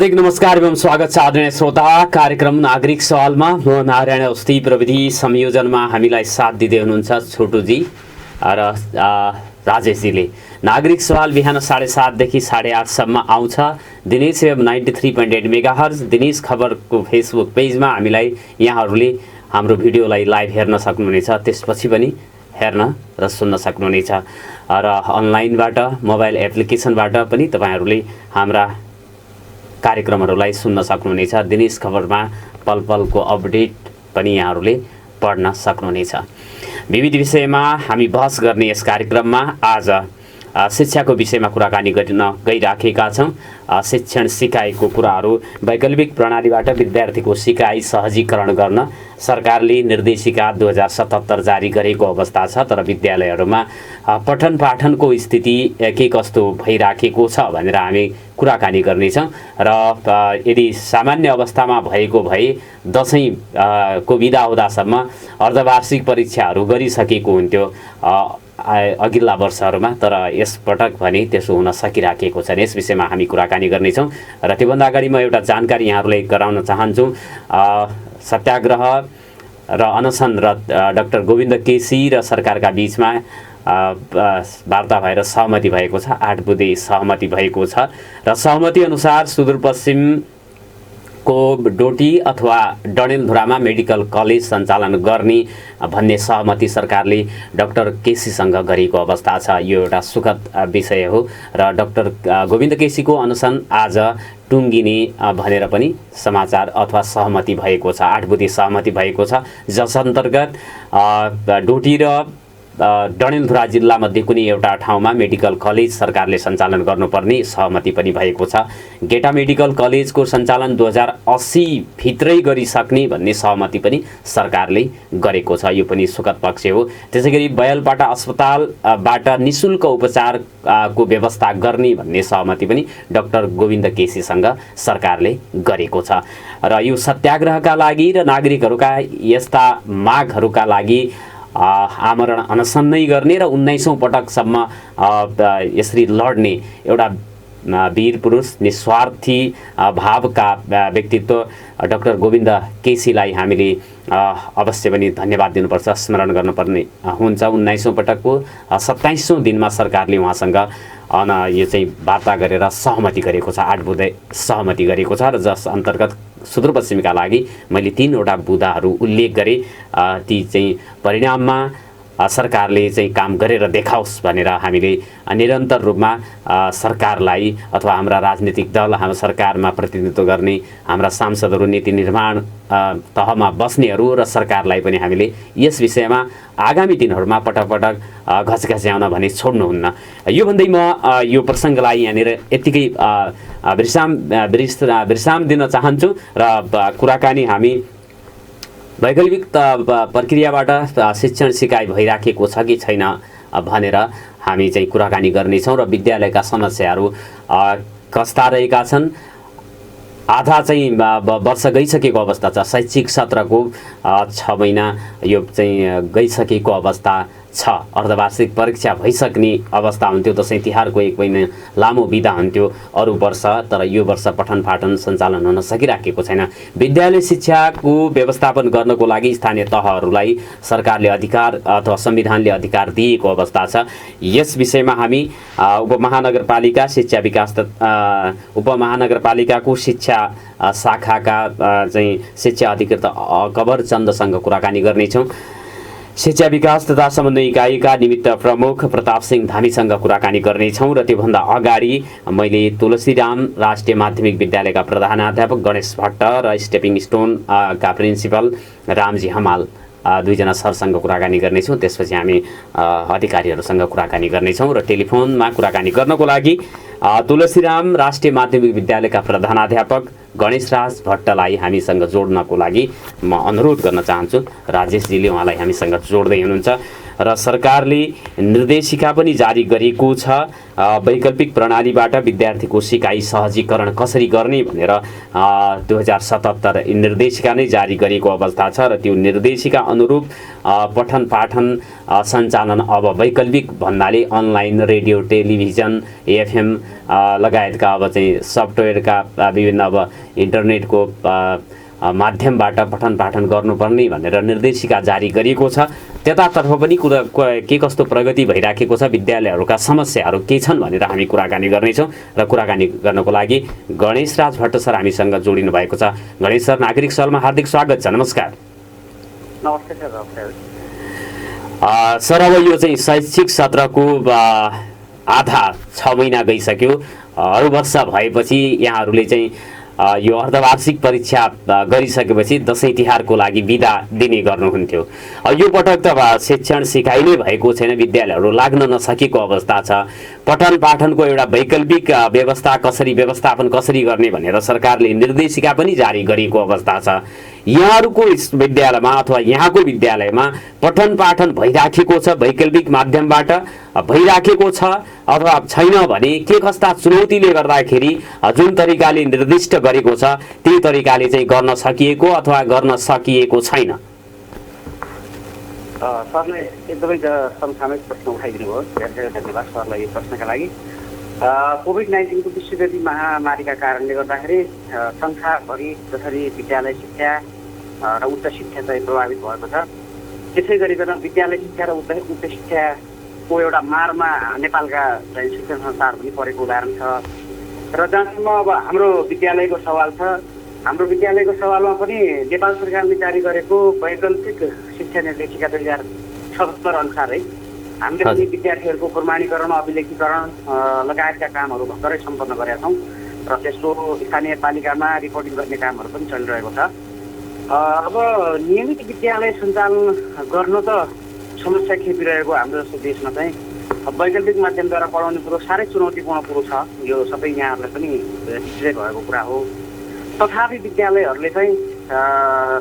हार्दिक नमस्कार एवं स्वागत छ आदरणीय श्रोता कार्यक्रम नागरिक सवालमा। म नारायण औस्ती प्रविधि संयोजनमा हामीलाई साथ दिँदै हुनुहुन्छ छोटुजी र राजेशजीले। नागरिक सवाल बिहान 7:30 देखि 8:30 सम्म आउँछ। दिनेश एफएम 93.8 मेगाहर्ज दिनेश खबरको फेसबुक पेजमा हामीलाई यहाँहरूले हाम्रो भिडियोलाई लाइभ हेर्न सक्नुहुनेछ, त्यसपछि पनि हेर्न र सुन्न सक्नुहुनेछ र अनलाइनबाट मोबाइल एप्लिकेसनबाट पनि तपाईहरूले हाम्रा कार्यक्रमहरूलाई सुन्न सक्नुहुनेछ। दिनेश खबरमा पल पलको अपडेट पनि यहाँहरूले पढ्न सक्नुहुनेछ। विविध विषयमा हामी बहस गर्ने यस कार्यक्रममा आज शिक्षाको विषयमा कुराकानी गर्न गइराखेका छौँ। शिक्षण सिकाइको कुराहरू, वैकल्पिक प्रणालीबाट विद्यार्थीको सिकाइ सहजीकरण गर्न सरकारले निर्देशिका 2077 जारी गरेको अवस्था छ। तर विद्यालयहरूमा पठन पाठनको स्थिति के कस्तो भइराखेको छ भनेर हामी कुराकानी गर्नेछौँ र यदि सामान्य अवस्थामा भएको भए दसैँ को बिदा हुँदासम्म अर्धवार्षिक परीक्षाहरू गरिसकेको हुन्थ्यो अघिल्ला वर्षहरूमा, तर यसपटक भने त्यसो हुन सकिराखेको छैन। यस विषयमा हामी कुराकानी गर्नेछौँ र त्योभन्दा अगाडि म एउटा जानकारी यहाँहरूलाई गराउन चाहन्छु। सत्याग्रह र अनसन र डाक्टर गोविन्द केसी र सरकारका बीचमा वार्ता भएर सहमति भएको छ। 8 बुँदे सहमति भएको छ र सहमति अनुसार सुदूरपश्चिमको डोटी अथवा डडेलधुरामा मेडिकल कलेज सञ्चालन गर्ने भन्ने सहमति सरकारले डाक्टर केसीसँग गरेको अवस्था छ। यो एउटा सुखद विषय हो र डाक्टर गोविन्द केसीको अनसन आज टुङ्गिने भनेर पनि समाचार अथवा सहमति भएको छ। 8 बुँदे सहमति भएको छ, जस अन्तर्गत डोटी र डडेलधुरा जिल्लामध्ये कुनै एउटा ठाउँमा मेडिकल कलेज सरकारले सञ्चालन गर्नुपर्ने सहमति पनि भएको छ। गेटा मेडिकल कलेजको सञ्चालन 2080 भित्रै गरिसक्ने भन्ने सहमति पनि सरकारले गरेको छ। यो पनि सुखद पक्ष हो। त्यसैगरी बयलपाटा अस्पतालबाट निःशुल्क उपचारको व्यवस्था गर्ने भन्ने सहमति पनि डाक्टर गोविन्द केसीसँग सरकारले गरेको छ र यो सत्याग्रहका लागि र नागरिकहरूका यस्ता मागहरूका लागि आमरण अनसन नै गर्ने र 19औं पटकसम्म यसरी लड्ने एउटा वीर पुरुष निस्वार्थी भावका व्यक्तित्व डाक्टर गोविन्द केसीलाई हामीले अवश्य पनि धन्यवाद दिनुपर्छ, स्मरण गर्नुपर्ने हुन्छ। 19औं पटकको 27औं दिनमा सरकारले उहाँसँग यो चाहिँ वार्ता गरेर सहमति गरेको छ। 8 बुँदे सहमति गरेको छ र जस अन्तर्गत सुदूरपश्चिमका लागि मैले 3वटा बुँदाहरू उल्लेख गरेँ। ती चाहिँ परिणाममा सरकारले चाहिँ काम गरेर देखाओस् भनेर हामीले निरन्तर रूपमा सरकारलाई अथवा हाम्रा राजनीतिक दल, हाम्रो सरकारमा प्रतिनिधित्व गर्ने हाम्रा सांसदहरू, नीति निर्माण तहमा बस्नेहरू र सरकारलाई पनि हामीले यस विषयमा आगामी दिनहरूमा पटक घचघच्याउन भने छोड्नुहुन्न। यो भन्दै म यो प्रसङ्गलाई यहाँनिर यत्तिकै विश्राम दिन चाहन्छु र कुराकानी हामी वैकल्पिक प्रक्रियाबाट शिक्षण सिकाइ भइराखेको छ कि छैन भनेर हामी चाहिँ कुराकानी गर्नेछौँ र विद्यालयका समस्याहरू कस्ता रहेका छन्। आधा चाहिँ वर्ष गइसकेको अवस्था छ। शैक्षिक सत्रको 6 महिना यो चाहिँ गइसकेको अवस्था छ। अर्धवार्षिक परीक्षा भइसक्ने अवस्था हुन्थ्यो। दसैँ तिहारको 1 महिना लामो बिदा हुन्थ्यो अरू वर्ष, तर यो वर्ष पठन पाठन सञ्चालन हुन सकिराखेको छैन। विद्यालय शिक्षाको व्यवस्थापन गर्नको लागि स्थानीय तहहरूलाई सरकारले अधिकार अथवा संविधानले अधिकार दिएको अवस्था छ। यस विषयमा हामी उपमहानगरपालिका शिक्षा विकास उपमहानगरपालिकाको शिक्षा शाखाका चाहिँ शिक्षा अधिकृत अकबर चन्दसँग कुराकानी गर्नेछौँ। शिक्षा विकास तथा समन्वय इकाइका निमित्त प्रमुख प्रताप सिंह धामीसँग कुराकानी गर्नेछौँ र त्योभन्दा अगाडि मैले तुलसीराम राष्ट्रिय माध्यमिक विद्यालयका प्रधानाध्यापक गणेश भट्ट र स्टेपिङ स्टोन का प्रिन्सिपल रामजी हमाल दुईजना सरसँग कुराकानी गर्नेछौँ। त्यसपछि हामी अधिकारीहरूसँग कुराकानी गर्नेछौँ र टेलिफोनमा कुराकानी गर्नको लागि तुलसीराम राष्ट्रिय माध्यमिक विद्यालयका प्रधानाध्यापक गणेशराज भट्टलाई हामीसँग जोड्नको लागि म अनुरोध गर्न चाहन्छु। राजेशजीले उहाँलाई हामीसँग जोड्दै हुनुहुन्छ। र सरकारले निर्देशिका पनि जारी गरेको छ वैकल्पिक प्रणालीबाट विद्यार्थीको सिकाइ सहजीकरण कसरी गर्ने भनेर 2077 निर्देशिका नै जारी गरेको अवस्था छ र त्यो निर्देशिका अनुरूप पठन पाठन सञ्चालन अब वैकल्पिक भन्नाले अनलाइन रेडियो टेलिभिजन एफएम लगायतका अब चाहिँ सफ्टवेयरका विभिन्न अब इन्टरनेटको माध्यमबाट पठन पाठन गर्नुपर्ने भनेर निर्देशिका जारी गरिएको छ। त्यतातर्फ पनि के कस्तो प्रगति भइराखेको छ, विद्यालयहरूका समस्याहरू के छन् भनेर हामी कुराकानी गर्नेछौँ र कुराकानी गर्नको लागि गणेश राज भट्ट सर हामीसँग जोडिनु भएको छ। गणेश सर, नागरिक सवालमा हार्दिक स्वागत छ। नमस्कार। नमस्ते सर। सर, अब यो चाहिँ शैक्षिक सत्रको आधा 6 महिना गइसक्यो। अरू वर्ष भएपछि यहाँहरूले चाहिँ यो अर्धवार्षिक परीक्षा गरिसकेपछि दसैँ तिहारको लागि बिदा दिने गर्नुहुन्थ्यो। यो पटक त शिक्षण सिकाइ नै भएको छैन, विद्यालयहरू लाग्न नसकेको अवस्था छ। पठन पाठनको एउटा वैकल्पिक व्यवस्थापन कसरी गर्ने भनेर सरकारले निर्देशिका पनि जारी गरेको अवस्था छ। यहाँहरूको विद्यालयमा अथवा यहाँको विद्यालयमा पठन पाठन भइराखेको छ, वैकल्पिक माध्यमबाट भइराखेको छ अथवा छैन भने के कस्ता चुनौतीले गर्दाखेरि जुन तरिकाले निर्दिष्ट गरेको छ त्यही तरिकाले चाहिँ गर्न सकिएको अथवा गर्न सकिएको छैन? सरले एकदमै समसामयिक प्रश्न उठाइदिनु भयो। धेरै धेरै धन्यवाद सरलाई यो प्रश्नका लागि। कोभिड-19 को विश्वव्यापी महामारीका कारणले गर्दाखेरि संसारभरि जसरी विद्यालय शिक्षा र उच्च शिक्षा चाहिँ प्रभावित भएको छ, त्यसै गरिकन विद्यालय शिक्षा र उच्च शिक्षाको एउटा मारमा नेपालका चाहिँ शिक्षण संस्थाहरू पनि परेको उदाहरण छ। र जहाँसम्म अब हाम्रो विद्यालयको सवाल छ, हाम्रो विद्यालयको सवालमा पनि नेपाल सरकारले जारी गरेको वैकल्पिक शिक्षा निर्देशिका 2077 अनुसारै हामीले पनि विद्यार्थीहरूको प्रमाणीकरण, अभिलेखीकरण लगायतका कामहरू भर्खरै सम्पन्न गरेका छौँ र त्यसको स्थानीय पालिकामा रिपोर्टिङ गर्ने कामहरू पनि चलिरहेको छ। अब नियमित विद्यालय सञ्चालन गर्न त समस्या खेपिरहेको हाम्रो जस्तो देशमा चाहिँ वैकल्पिक माध्यमद्वारा पढाउने कुरो साह्रै चुनौतीपूर्ण कुरो छ। यो सबै यहाँहरूलाई पनि निश्चय भएको कुरा हो। तथापि विद्यालयहरूले चाहिँ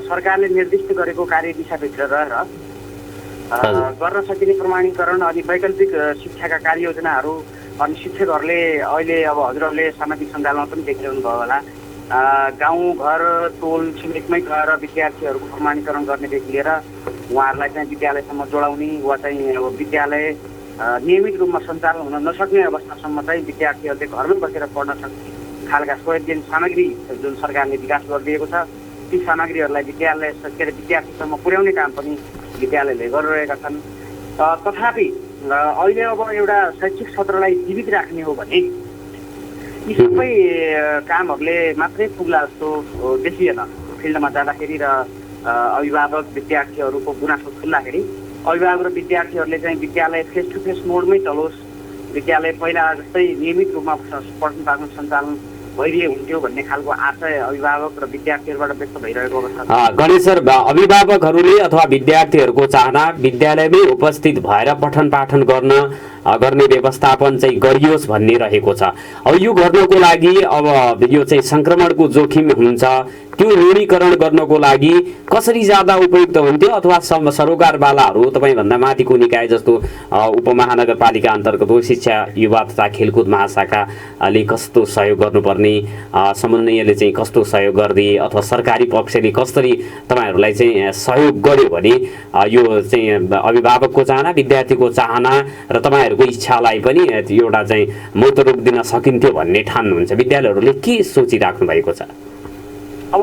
सरकारले निर्दिष्ट गरेको कार्यदिशाभित्र रहेर गर्न सकिने प्रमाणीकरण अनि वैकल्पिक शिक्षाका कार्ययोजनाहरू अनि शिक्षकहरूले अहिले अब हजुरहरूले सामाजिक सञ्जालमा पनि देखिरहनु भयो होला, गाउँ घर टोल छिमेकमै गएर विद्यार्थीहरूको प्रमाणीकरण गर्नेदेखि लिएर उहाँहरूलाई चाहिँ विद्यालयसम्म जोडाउने वा चाहिँ अब विद्यालय नियमित रूपमा सञ्चालन हुन नसक्ने अवस्थासम्म चाहिँ विद्यार्थीहरूले घरमै बसेर पढ्न सक्ने खालका स्वयं सामग्री जुन सरकारले विकास गरिदिएको छ ती सामग्रीहरूलाई विद्यार्थीसम्म पुर्याउने काम पनि विद्यालयले गरिरहेका छन्। तथापि अहिले अब एउटा शैक्षिक सत्रलाई जीवित राख्ने हो भने यी सबै कामहरूले मात्रै पुग्ला जस्तो देखिएन। फिल्डमा जाँदाखेरि र अभिभावक विद्यार्थीहरूको गुनासो सुन्दाखेरि अभिभावक र विद्यार्थीहरूले चाहिँ विद्यालय फेस टु फेस मोडमै चलोस्, विद्यालय पहिला जस्तै नियमित रूपमा पठन पाठन सञ्चालन भइरहे हुन्थ्यो भन्ने खालको आशय अभिभावक र विद्यार्थीहरूबाट व्यक्त भइरहेको अवस्था। गणेश सर, अभिभावकहरूले अथवा विद्यार्थीहरूको चाहना विद्यालयमै उपस्थित भएर पठन पाठन गर्ने व्यवस्थापन चाहिँ गरियोस् भन्ने रहेको छ। अब यो गर्नको लागि अब यो चाहिँ संक्रमणको जोखिम हुन्छ, त्यो न्यूनीकरण गर्नको लागि कसरी जाँदा उपयुक्त हुन्थ्यो अथवा सरोकारवालाहरू तपाईँभन्दा माथिको निकाय जस्तो उपमहानगरपालिका अन्तर्गत शिक्षा युवा तथा खेलकुद महाशाखाले कस्तो सहयोग गर्नुपर्ने, समन्वयले चाहिँ कस्तो सहयोग गरिदिए अथवा सरकारी पक्षले कसरी तपाईँहरूलाई चाहिँ सहयोग गर्यो भने यो चाहिँ अभिभावकको चाहना, विद्यार्थीको चाहना र तपाईँहरूको इच्छालाई पनि एउटा चाहिँ मूर्त रूप दिन सकिन्थ्यो भन्ने ठान्नुहुन्छ? विद्यालयहरूले के सोचिराख्नु भएको छ? अब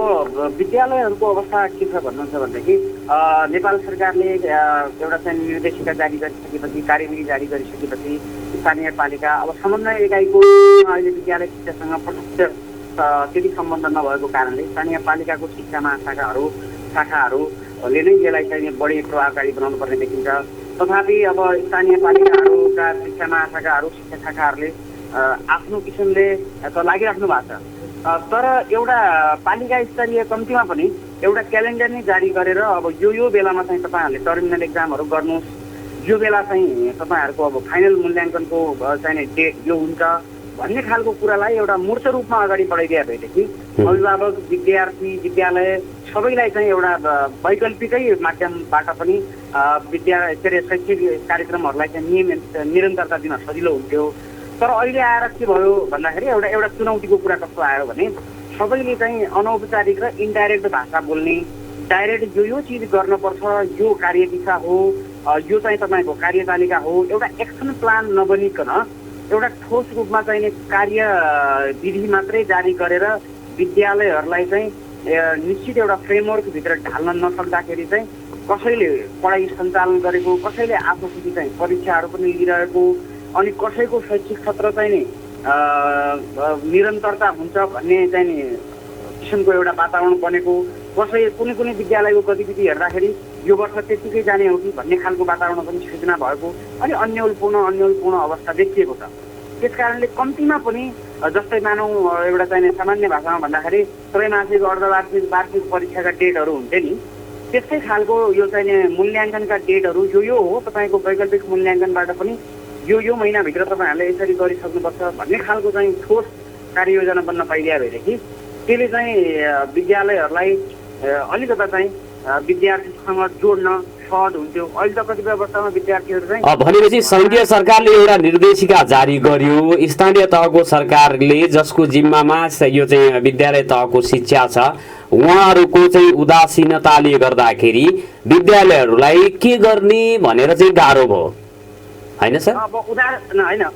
विद्यालयहरूको अवस्था के छ भन्नुहुन्छ भनेदेखि नेपाल सरकारले एउटा चाहिँ निर्देशिका जारी गरिसकेपछि, कार्यविधि जारी गरिसकेपछि स्थानीय पालिका अब समन्वय एकाइको अहिले विद्यालय शिक्षासँग प्रत्यक्ष त्यति सम्बन्ध नभएको कारणले स्थानीय पालिकाको शिक्षा शाखाहरूले नै यसलाई चाहिँ बढी प्रभावकारी बनाउनु पर्ने देखिन्छ। तथापि अब स्थानीय पालिकाहरूका शिक्षा महाशाखाहरू, शिक्षा शाखाहरूले आफ्नो किसिमले त लागिराख्नु भएको छ, तर एउटा पालिका स्तरीय कम्तीमा पनि एउटा क्यालेन्डर नै जारी गरेर अब यो बेलामा चाहिँ तपाईँहरूले टर्मिनल एक्जामहरू गर्नुहोस्, यो बेला चाहिँ तपाईँहरूको अब फाइनल मूल्याङ्कनको चाहिँ डेट यो हुन्छ भन्ने खालको कुरालाई एउटा मूर्त रूपमा अगाडि बढाइदिए भएदेखि अभिभावक, विद्यार्थी, विद्यालय सबैलाई चाहिँ एउटा वैकल्पिकै माध्यमबाट पनि के अरे शैक्षिक कार्यक्रमहरूलाई चाहिँ निरन्तरता दिन सजिलो हुन्थ्यो। तर अहिले आएर के भयो भन्दाखेरि एउटा चुनौतीको कुरा कस्तो आयो भने सबैले चाहिँ अनौपचारिक र इन्डाइरेक्ट भाषा बोल्ने, डाइरेक्ट यो चिज गर्नुपर्छ, यो कार्यदिशा हो, यो चाहिँ तपाईँको कार्यतालिका हो, एउटा एक्सन प्लान नबनिकन एउटा ठोस रूपमा चाहिने कार्यविधि मात्रै जारी गरेर विद्यालयहरूलाई चाहिँ निश्चित एउटा फ्रेमवर्कभित्र ढाल्न नसक्दाखेरि चाहिँ कसैले पढाइ सञ्चालन गरेको, कसैले आफूपछि चाहिँ परीक्षाहरू पनि लिइरहेको, अनि कसैको शैक्षिक सत्र चाहिँ नि निरन्तरता हुन्छ भन्ने चाहिँ नि किसिमको एउटा वातावरण बनेको, कुनै विद्यालयको गतिविधि हेर्दाखेरि यो वर्ष त्यतिकै जाने हो कि भन्ने खालको वातावरण पनि सृजना भएको अनि अन्यलपूर्ण अवस्था देखिएको छ। त्यस कारणले कम्तीमा पनि जस्तै मानौँ एउटा चाहिँ सामान्य भाषामा भन्दाखेरि त्रैमासिक अर्धवार्षिक वार्षिक परीक्षाका डेटहरू हुन्थे नि, त्यस्तै खालको यो चाहिँ मूल्याङ्कनका डेटहरू यो हो। तपाईँको वैकल्पिक मूल्याङ्कनबाट पनि यो महिनाभित्र तपाईँहरूले यसरी गरिसक्नुपर्छ भन्ने खालको चाहिँ ठोस कार्ययोजना बन्न पाइदिया भएदेखि त्यसले चाहिँ विद्यालयहरूलाई अलिकता चाहिँ विद्यार्थीसँग जोड्न सहज हुन्थ्यो। अहिले त कतिपय अवस्थामा विद्यार्थीहरू चाहिँ भनेपछि सङ्घीय सरकारले एउटा निर्देशिका जारी गर्यो, स्थानीय तहको सरकारले जसको जिम्मामा यो चाहिँ विद्यालय तहको शिक्षा छ उहाँहरूको चाहिँ उदासीनताले गर्दाखेरि विद्यालयहरूलाई के गर्ने भनेर चाहिँ गाह्रो भयो होइन सर? अब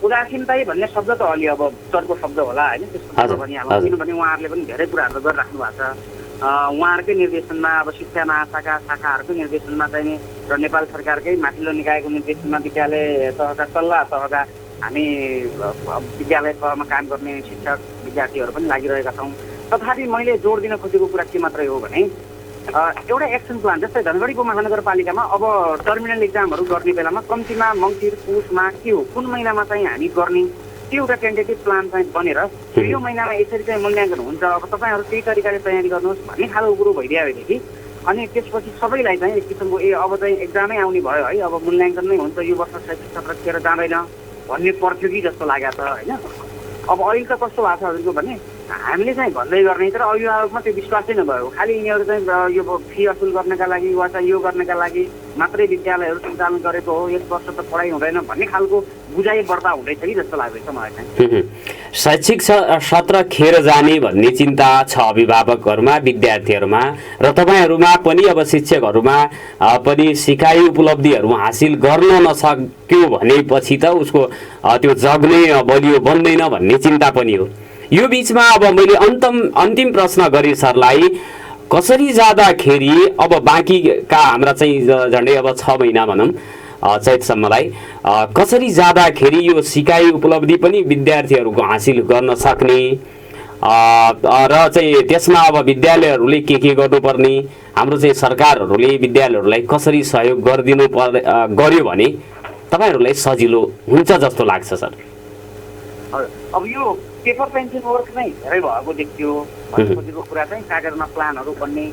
उदासीनता भन्ने शब्द त अलि अब चर्को शब्द होला होइन, त्यस्तो भनिहाल्नु, किनभने उहाँहरूले पनि धेरै कुराहरू गरिराख्नु भएको छ। उहाँहरूकै निर्देशनमा अब शिक्षा महाशाखा शाखाहरूको निर्देशनमा चाहिँ र नेपाल सरकारकै माथिल्लो निकायको निर्देशनमा विद्यालय तहका सल्लाह तहका हामी विद्यालय तहमा काम गर्ने शिक्षक विद्यार्थीहरू पनि लागिरहेका छौँ। तथापि मैले जोड दिन खोजेको कुरा के मात्रै हो भने एउटा एक्सन प्लान जस्तै धनगढीको महानगरपालिकामा अब टर्मिनल एक्जामहरू गर्ने बेलामा कम्तीमा मङ्सिर पुसमा के हो कुन महिनामा चाहिँ हामी गर्ने त्यो एउटा टेन्टेटिभ प्लान चाहिँ बनेर यो महिनामा यसरी चाहिँ मूल्याङ्कन हुन्छ, अब तपाईँहरू त्यही तरिकाले तयारी गर्नुहोस् भन्ने खालको कुरो भइदियो भनेदेखि अनि त्यसपछि सबैलाई चाहिँ एक किसिमको अब चाहिँ एक्जामै आउने भयो है, अब मूल्याङ्कन नै हुन्छ, यो वर्ष शैक्षिक सत्र खेर जाँदैन भन्ने पर्थ्यो कि जस्तो लागेको छ होइन। अब अहिले त कस्तो भएको छ हजुरको भने हामीले चाहिँ भन्दै गर्ने तर अभिभावकमा त्यो विश्वासै नभएको, खालि यिनीहरू चाहिँ यो फी असुल गर्नका लागि वा चाहिँ यो गर्नका लागि मात्रै विद्यालयहरू सञ्चालन गरेको हो, यस वर्ष त पढाइ हुँदैन भन्ने खालको बुझाइ बढ्ता हुँदैछ कि जस्तो लाग्दैछ मलाई चाहिँ। शैक्षिक सत्र खेर जाने भन्ने चिन्ता छ अभिभावकहरूमा, विद्यार्थीहरूमा र तपाईँहरूमा पनि। अब शिक्षकहरूमा पनि सिकाइ उपलब्धिहरू हासिल गर्न नसक्यो भनेपछि त उसको त्यो जग्ने बलियो बन्दैन भन्ने चिन्ता पनि हो। यो बिचमा अब मैले अन्तिम प्रश्न गरेँ सरलाई, कसरी जाँदाखेरि अब बाँकीका हाम्रा चाहिँ झन्डै अब 6 महिना भनौँ चैतसम्मलाई कसरी जाँदाखेरि यो सिकाइ उपलब्धि पनि विद्यार्थीहरूको हासिल गर्न सक्ने र चाहिँ त्यसमा अब विद्यालयहरूले के गर्नुपर्ने, हाम्रो चाहिँ सरकारहरूले विद्यालयहरूलाई कसरी सहयोग गर्यो भने तपाईँहरूलाई सजिलो हुन्छ जस्तो लाग्छ सर? अब यो पेपर पेन्सिल वर्क नै धेरै भएको देखियो भन्ने खोजेको कुरा चाहिँ कागजमा प्लानहरू बन्ने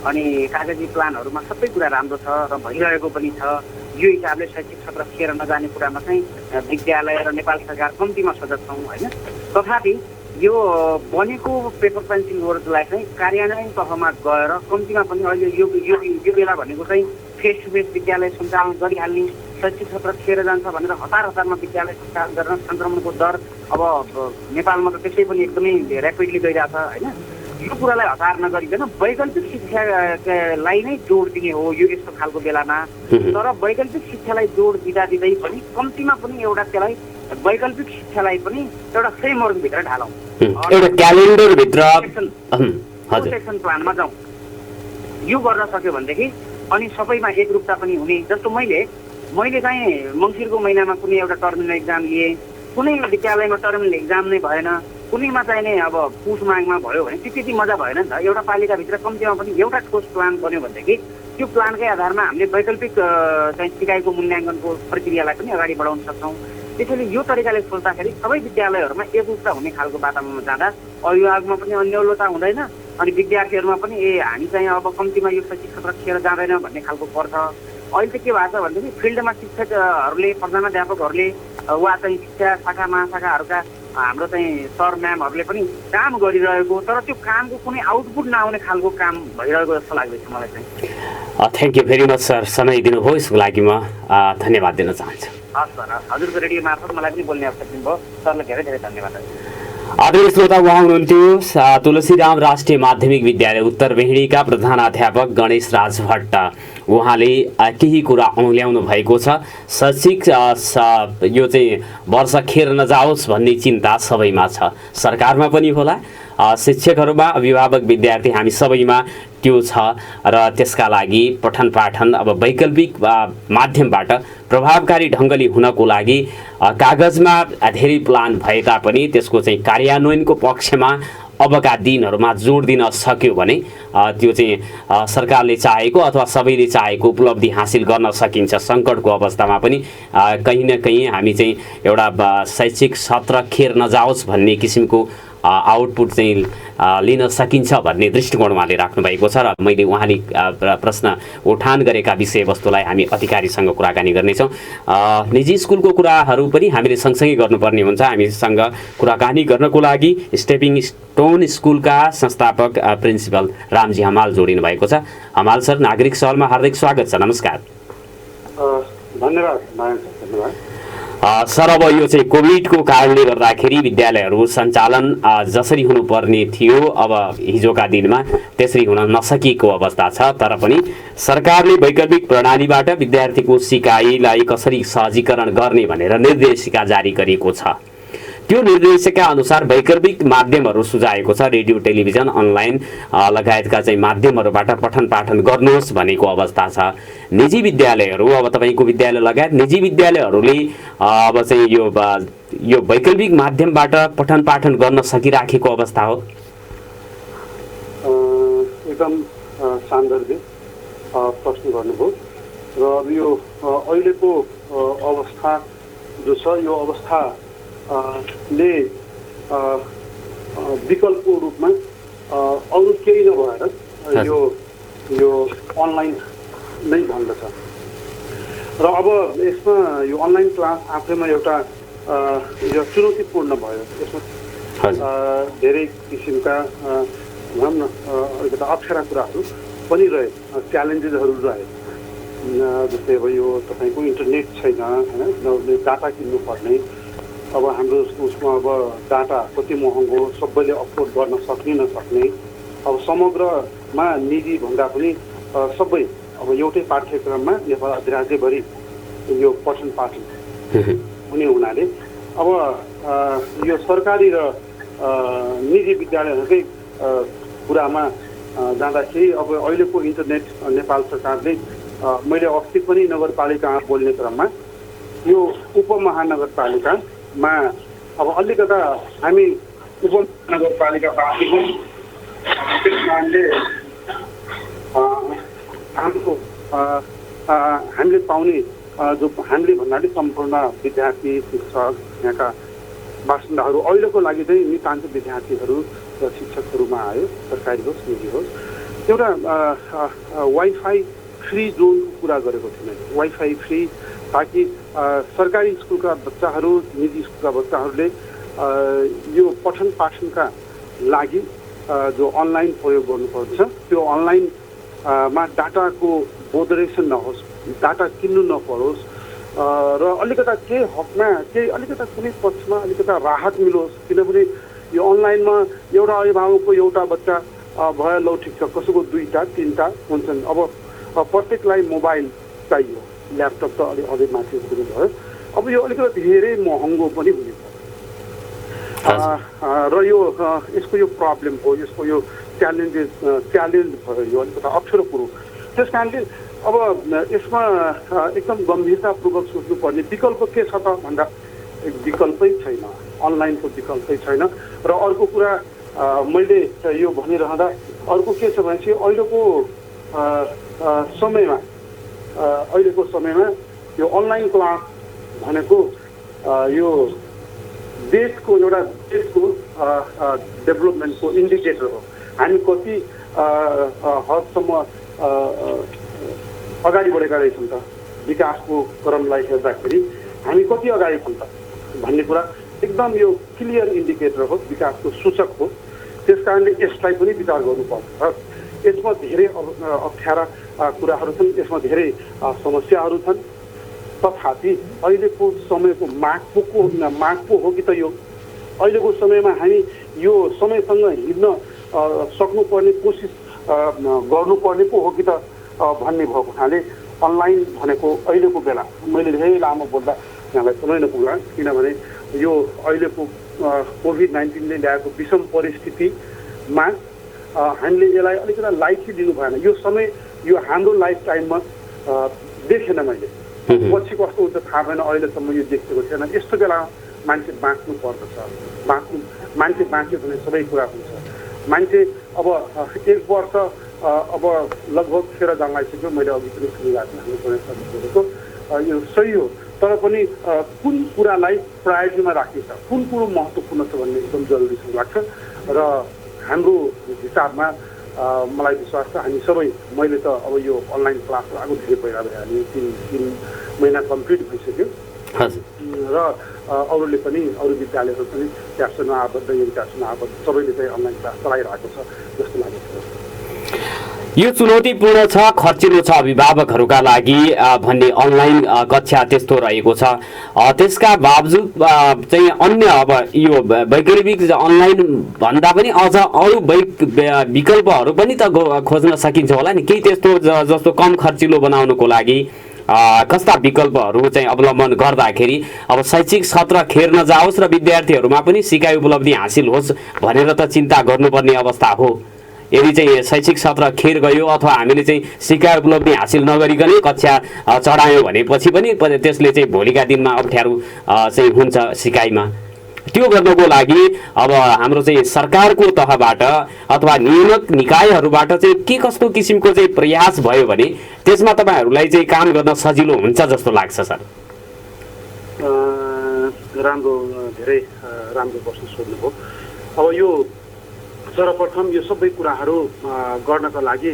अनि कागजी प्लानहरूमा सबै कुरा राम्रो छ र भइरहेको पनि छ। यो हिसाबले शैक्षिक सत्र खेर नजाने कुरामा चाहिँ विद्यालय र नेपाल सरकार कम्तीमा सजग छौँ होइन। तथापि यो बनेको पेपर पेन्सिल वर्कलाई चाहिँ कार्यान्वयन तहमा गएर कम्तीमा पनि अहिले यो बेला भनेको चाहिँ फेस टु फेस विद्यालय सञ्चालन गरिहाल्ने, शैक्षिक सत्र खेर जान्छ भनेर हतारमा विद्यालय सञ्चालन गर्न सङ्क्रमणको दर अब नेपालमा त त्यसै पनि एकदमै ऱ्यापिडली गइरहेछ होइन। यो कुरालाई हतार नगरिकन वैकल्पिक शिक्षालाई नै जोड दिने हो यो यस्तो खालको बेलामा। तर वैकल्पिक शिक्षालाई जोड दिँदै पनि कम्तीमा पनि एउटा त्यसलाई वैकल्पिक शिक्षालाई पनि एउटा फ्रेमवर्कभित्र ढालौँ, एउटा क्यालेन्डरभित्र एक्सन प्लानमा जाउँ। यो गर्न सक्यो भनेदेखि अनि सबैमा एकरूपता पनि हुने। जस्तो मैले चाहिँ मङ्सिरको महिनामा कुनै एउटा टर्मिनल एक्जाम लिएँ, कुनै विद्यालयमा टर्मिनल एक्जाम नै भएन, कुनैमा चाहिँ नै अब पुस माघमा भयो भने त्यति मजा भएन नि त। एउटा पालिकाभित्र कम्तीमा पनि एउटा ठोस प्लान बन्यो भनेदेखि त्यो प्लानकै आधारमा हामीले वैकल्पिक चाहिँ सिकाइको मूल्याङ्कनको प्रक्रियालाई पनि अगाडि बढाउन सक्छौँ। त्यसैले यो तरिकाले सोच्दाखेरि सबै विद्यालयहरूमा एकरूपता हुने खालको वातावरणमा जाँदा अभिभावकमा पनि अन्यलता हुँदैन अनि विद्यार्थीहरूमा पनि हामी चाहिँ अब कम्तीमा यो शैक्षिक सत्र खेर जाँदैन भन्ने खालको पर्छ। अहिले चाहिँ के भएको छ भनेदेखि फिल्डमा शिक्षकहरूले प्रधानाध्यापकहरूले वा चाहिँ शिक्षा शाखा महाशाखाहरूका हाम्रो चाहिँ सर म्यामहरूले पनि काम गरिरहेको तर त्यो कामको कुनै आउटपुट नआउने खालको काम भइरहेको जस्तो लाग्दैछ मलाई चाहिँ। Thank you very much sir, समय दिनुभयो, यसको लागि म धन्यवाद दिन चाहन्छु। हस् सर, हजुरको रेडियो मार्फत मलाई पनि बोल्ने अवसर दिनुभयो, सरलाई धेरै धेरै धन्यवाद। आदरणीय श्रोता, उहाँ हुनुहुन्थ्यो तुलसीराम राष्ट्रिय माध्यमिक विद्यालय उत्तर बेहिडीका प्रधानाध्यापक गणेश राज भट्ट। उहाँले केही कुरा औँल्याउनु भएको छ। शैक्षिक यो चाहिँ वर्ष खेर नजाओस् भन्ने चिन्ता सबैमा छ, सरकारमा पनि होला, शिक्षकहरूमा, अभिभावक, विद्यार्थी, हामी सबैमा त्यो छ। र त्यसका लागि पठन पाठन अब वैकल्पिक माध्यमबाट प्रभावकारी ढङ्गले हुनको लागि कागजमा धेरै प्लान भए तापनि त्यसको चाहिँ कार्यान्वयनको पक्षमा अबका दिनहरूमा जोड दिन सक्यो भने त्यो चाहिँ सरकारले चाहेको अथवा सबैले चाहेको उपलब्धि हासिल गर्न सकिन्छ। सङ्कटको अवस्थामा पनि कहीँ न कहीँ हामी चाहिँ एउटा शैक्षिक सत्र खेर नजाओस् भन्ने किसिमको आउटपुट चाहिँ लिन सकिन्छ भन्ने दृष्टिकोण उहाँले राख्नु भएको छ। र मैले उहाँले प्रश्न उठान गरेका विषयवस्तुलाई हामी अधिकारीसँग कुराकानी गर्नेछौँ। निजी स्कुलको कुराहरू पनि हामीले सँगसँगै गर्नुपर्ने हुन्छ। हामीसँग कुराकानी गर्नको लागि स्टेपिङ स्टोन स्कुलका संस्थापक प्रिन्सिपल रामजी हमाल जोडिनु भएको छ। हमाल सर, नागरिक सहलमा हार्दिक स्वागत छ। नमस्कार। धन्यवाद धन्यवाद सर, अब यो चाहिँ कोभिडको कारणले गर्दाखेरि विद्यालयहरू सञ्चालन जसरी हुनुपर्ने थियो अब हिजोका दिनमा त्यसरी हुन नसकेको अवस्था छ। तर पनि सरकारले वैकल्पिक प्रणालीबाट विद्यार्थीको सिकाइलाई कसरी सहजीकरण गर्ने भनेर निर्देशिका जारी गरेको छ। त्यो निर्देशिका अनुसार वैकल्पिक माध्यमहरू सुझाएको छ। रेडियो, टेलिभिजन, अनलाइन लगायतका चाहिँ माध्यमहरूबाट पठन पाठन गर्नुहोस् भनेको अवस्था छ। निजी विद्यालयहरू, अब तपाईँको विद्यालय लगायत निजी विद्यालयहरूले अब चाहिँ यो वैकल्पिक माध्यमबाट पठन पाठन गर्न सकिराखेको अवस्था हो। एकदम सान्दर्भिक प्रश्न गर्नुभयो। र अब यो अहिलेको अवस्था जो छ, यो अवस्था ले विकल्पको रूपमा अरू केही नभएर यो अनलाइन नै भन्दछ। र अब यसमा यो अनलाइन क्लास आफैमा एउटा यो चुनौतीपूर्ण भयो। यसमा धेरै किसिमका भनौँ न अलिकति अप्ठ्यारा कुराहरू पनि रहे, च्यालेन्जेसहरू रहे। जस्तै अब यो तपाईँको इन्टरनेट छैन, होइन, डाटा किन्नुपर्ने। अब हाम्रो उसमा अब डाटा कति महँगो, सबैले अफोर्ड गर्न सक्ने नसक्ने। अब समग्रमा निजी भन्दा पनि सबै अब एउटै पाठ्यक्रममा नेपाल अधिराज्यभरि यो पठन पाठन हुने हुनाले अब यो सरकारी र निजी विद्यालयहरूकै कुरामा जाँदाखेरि अब अहिलेको इन्टरनेट नेपाल सरकारले, मैले अस्ति पनि नगरपालिकामा बोल्ने क्रममा यो उपमहानगरपालिकामा अब अलिकता हामी उपमहानगरपालिकावासी त्यस कारणले हामीले पाउने जो हामीले भन्नाले सम्पूर्ण विद्यार्थी, शिक्षक, यहाँका बासिन्दाहरू अहिलेको लागि चाहिँ नितान्त विद्यार्थीहरू र शिक्षकहरूमा आयो, सरकारी होस् निजी होस्, एउटा वाइफाई फ्री जोनको कुरा गरेको थिएन। वाइफाई फ्री, ताकि सरकारी स्कुलका बच्चाहरू, निजी स्कुलका बच्चाहरूले यो पठन पाठनका लागि जो अनलाइन प्रयोग गर्नुपर्छ त्यो अनलाइनमा डाटाको बोधरेसन नहोस्, डाटा किन्नु नपरोस् र अलिकता केही हकमा, केही अलिकता कुनै पक्षमा अलिकता राहत मिलोस्। किनभने यो अनलाइनमा एउटा अभिभावकको एउटा बच्चा भयो, लौ ठिक छ, कसैको 2टा 3टा हुन्छन्। अब प्रत्येकलाई मोबाइल चाहियो, ल्यापटप त अझै माथि कुरो भयो। अब यो अलिकति धेरै महँगो पनि हुने र यो यसको यो प्रब्लम हो, यसको यो च्यालेन्ज भयो, यो अलिकति अप्ठ्यारो कुरो। त्यस कारणले अब यसमा एकदम गम्भीरतापूर्वक सोच्नुपर्ने विकल्प के छ त भन्दा विकल्पै छैन, अनलाइनको विकल्पै छैन। र अर्को कुरा मैले यो भनिरहँदा अर्को के छ भने चाहिँ अहिलेको समयमा यो अनलाइन क्लास भनेको यो देशको डेभलपमेन्टको इन्डिकेटर हो। हामी कति हदसम्म अगाडि बढेका रहेछौँ त, विकासको क्रमलाई हेर्दाखेरि हामी कति अगाडि छौँ त भन्ने कुरा एकदम यो क्लियर इन्डिकेटर हो, विकासको सूचक हो। त्यस कारणले यसलाई पनि विचार गर्नुपर्छ। यसमा धेरै अप्ठ्यारा कुराहरू छन्, यसमा धेरै समस्याहरू छन्। तथापि अहिलेको समयको माग पो हो कि त यो अहिलेको समयमा हामी यो समयसँग हिँड्न सक्नुपर्ने कोसिस गर्नुपर्ने पो हो कि त भन्ने भएको हुनाले अनलाइन भनेको अहिलेको बेला मैले धेरै लामो बोल्दा यहाँलाई समय नपुग्ला, किनभने यो अहिलेको कोभिड-19ले ल्याएको विषम परिस्थितिमा हामीले यसलाई अलिकति लाइटली लिनु भएन। यो समय यो हाम्रो लाइफ टाइममा देखेन मैले, पछि कस्तो हुन्छ थाहा भएन, अहिलेसम्म यो देखेको थिएन। यस्तो बेला मान्छे बाँच्नु पर्दछ, मान्छे बाँच्यो भने सबै कुरा हुन्छ। मान्छे अब 1 वर्ष अब लगभग फेर जान लागिसक्यो, मैले अघि पनि सुनिरहेको यो सही हो, तर पनि कुन कुरालाई प्रायोरिटीमा राखिन्छ, कुन कुरो महत्त्वपूर्ण छ भन्ने एकदम जरुरी जस्तो लाग्छ। र हाम्रो हिसाबमा मलाई विश्वास छ हामी सबै, मैले त अब यो अनलाइन क्लास आएको धेरै पहिला भइहाल्यो, 3 महिना कम्प्लिट भइसक्यो र अरूले पनि अरू विद्यालयहरू पनि ट्याक्सन आबद्ध यो ट्याक्सन आबद्ध सबैले चाहिँ अनलाइन क्लास चलाइरहेको छ जस्तो लागेको छ। यो चुनौतीपूर्ण छ, खर्चिलो छ अभिभावकहरूका लागि भन्ने अनलाइन कक्षा त्यस्तो रहेको छ। त्यसका बावजुद चाहिँ अन्य अब यो वैकल्पिक अनलाइन भन्दा पनि अझ अरू विकल्पहरू पनि त खोज्न सकिन्छ होला नि, केही त्यस्तो जस्तो कम खर्चिलो बनाउनको लागि कस्ता विकल्पहरू चाहिँ अवलम्बन गर्दाखेरि अब शैक्षिक सत्र खेर नजाओस् र विद्यार्थीहरूमा पनि सिकाइ उपलब्धि हासिल होस् भनेर त चिन्ता गर्नुपर्ने अवस्था हो। यदि चाहिँ शैक्षिक सत्र खेर गयो अथवा हामीले चाहिँ सिकाइ उपलब्धि हासिल नगरिकनै कक्षा चढायौँ भनेपछि पनि त्यसले चाहिँ भोलिका दिनमा अप्ठ्यारो चाहिँ हुन्छ सिकाइमा। त्यो गर्नको लागि अब हाम्रो चाहिँ सरकारको तहबाट अथवा नियामक निकायहरूबाट चाहिँ के कस्तो किसिमको चाहिँ प्रयास भयो भने त्यसमा तपाईँहरूलाई चाहिँ काम गर्न सजिलो हुन्छ जस्तो लाग्छ सर? राम्रो, धेरै राम्रो प्रश्न सोध्नुभयो। अब यो सर्वप्रथम यो सबै कुराहरू गर्नका लागि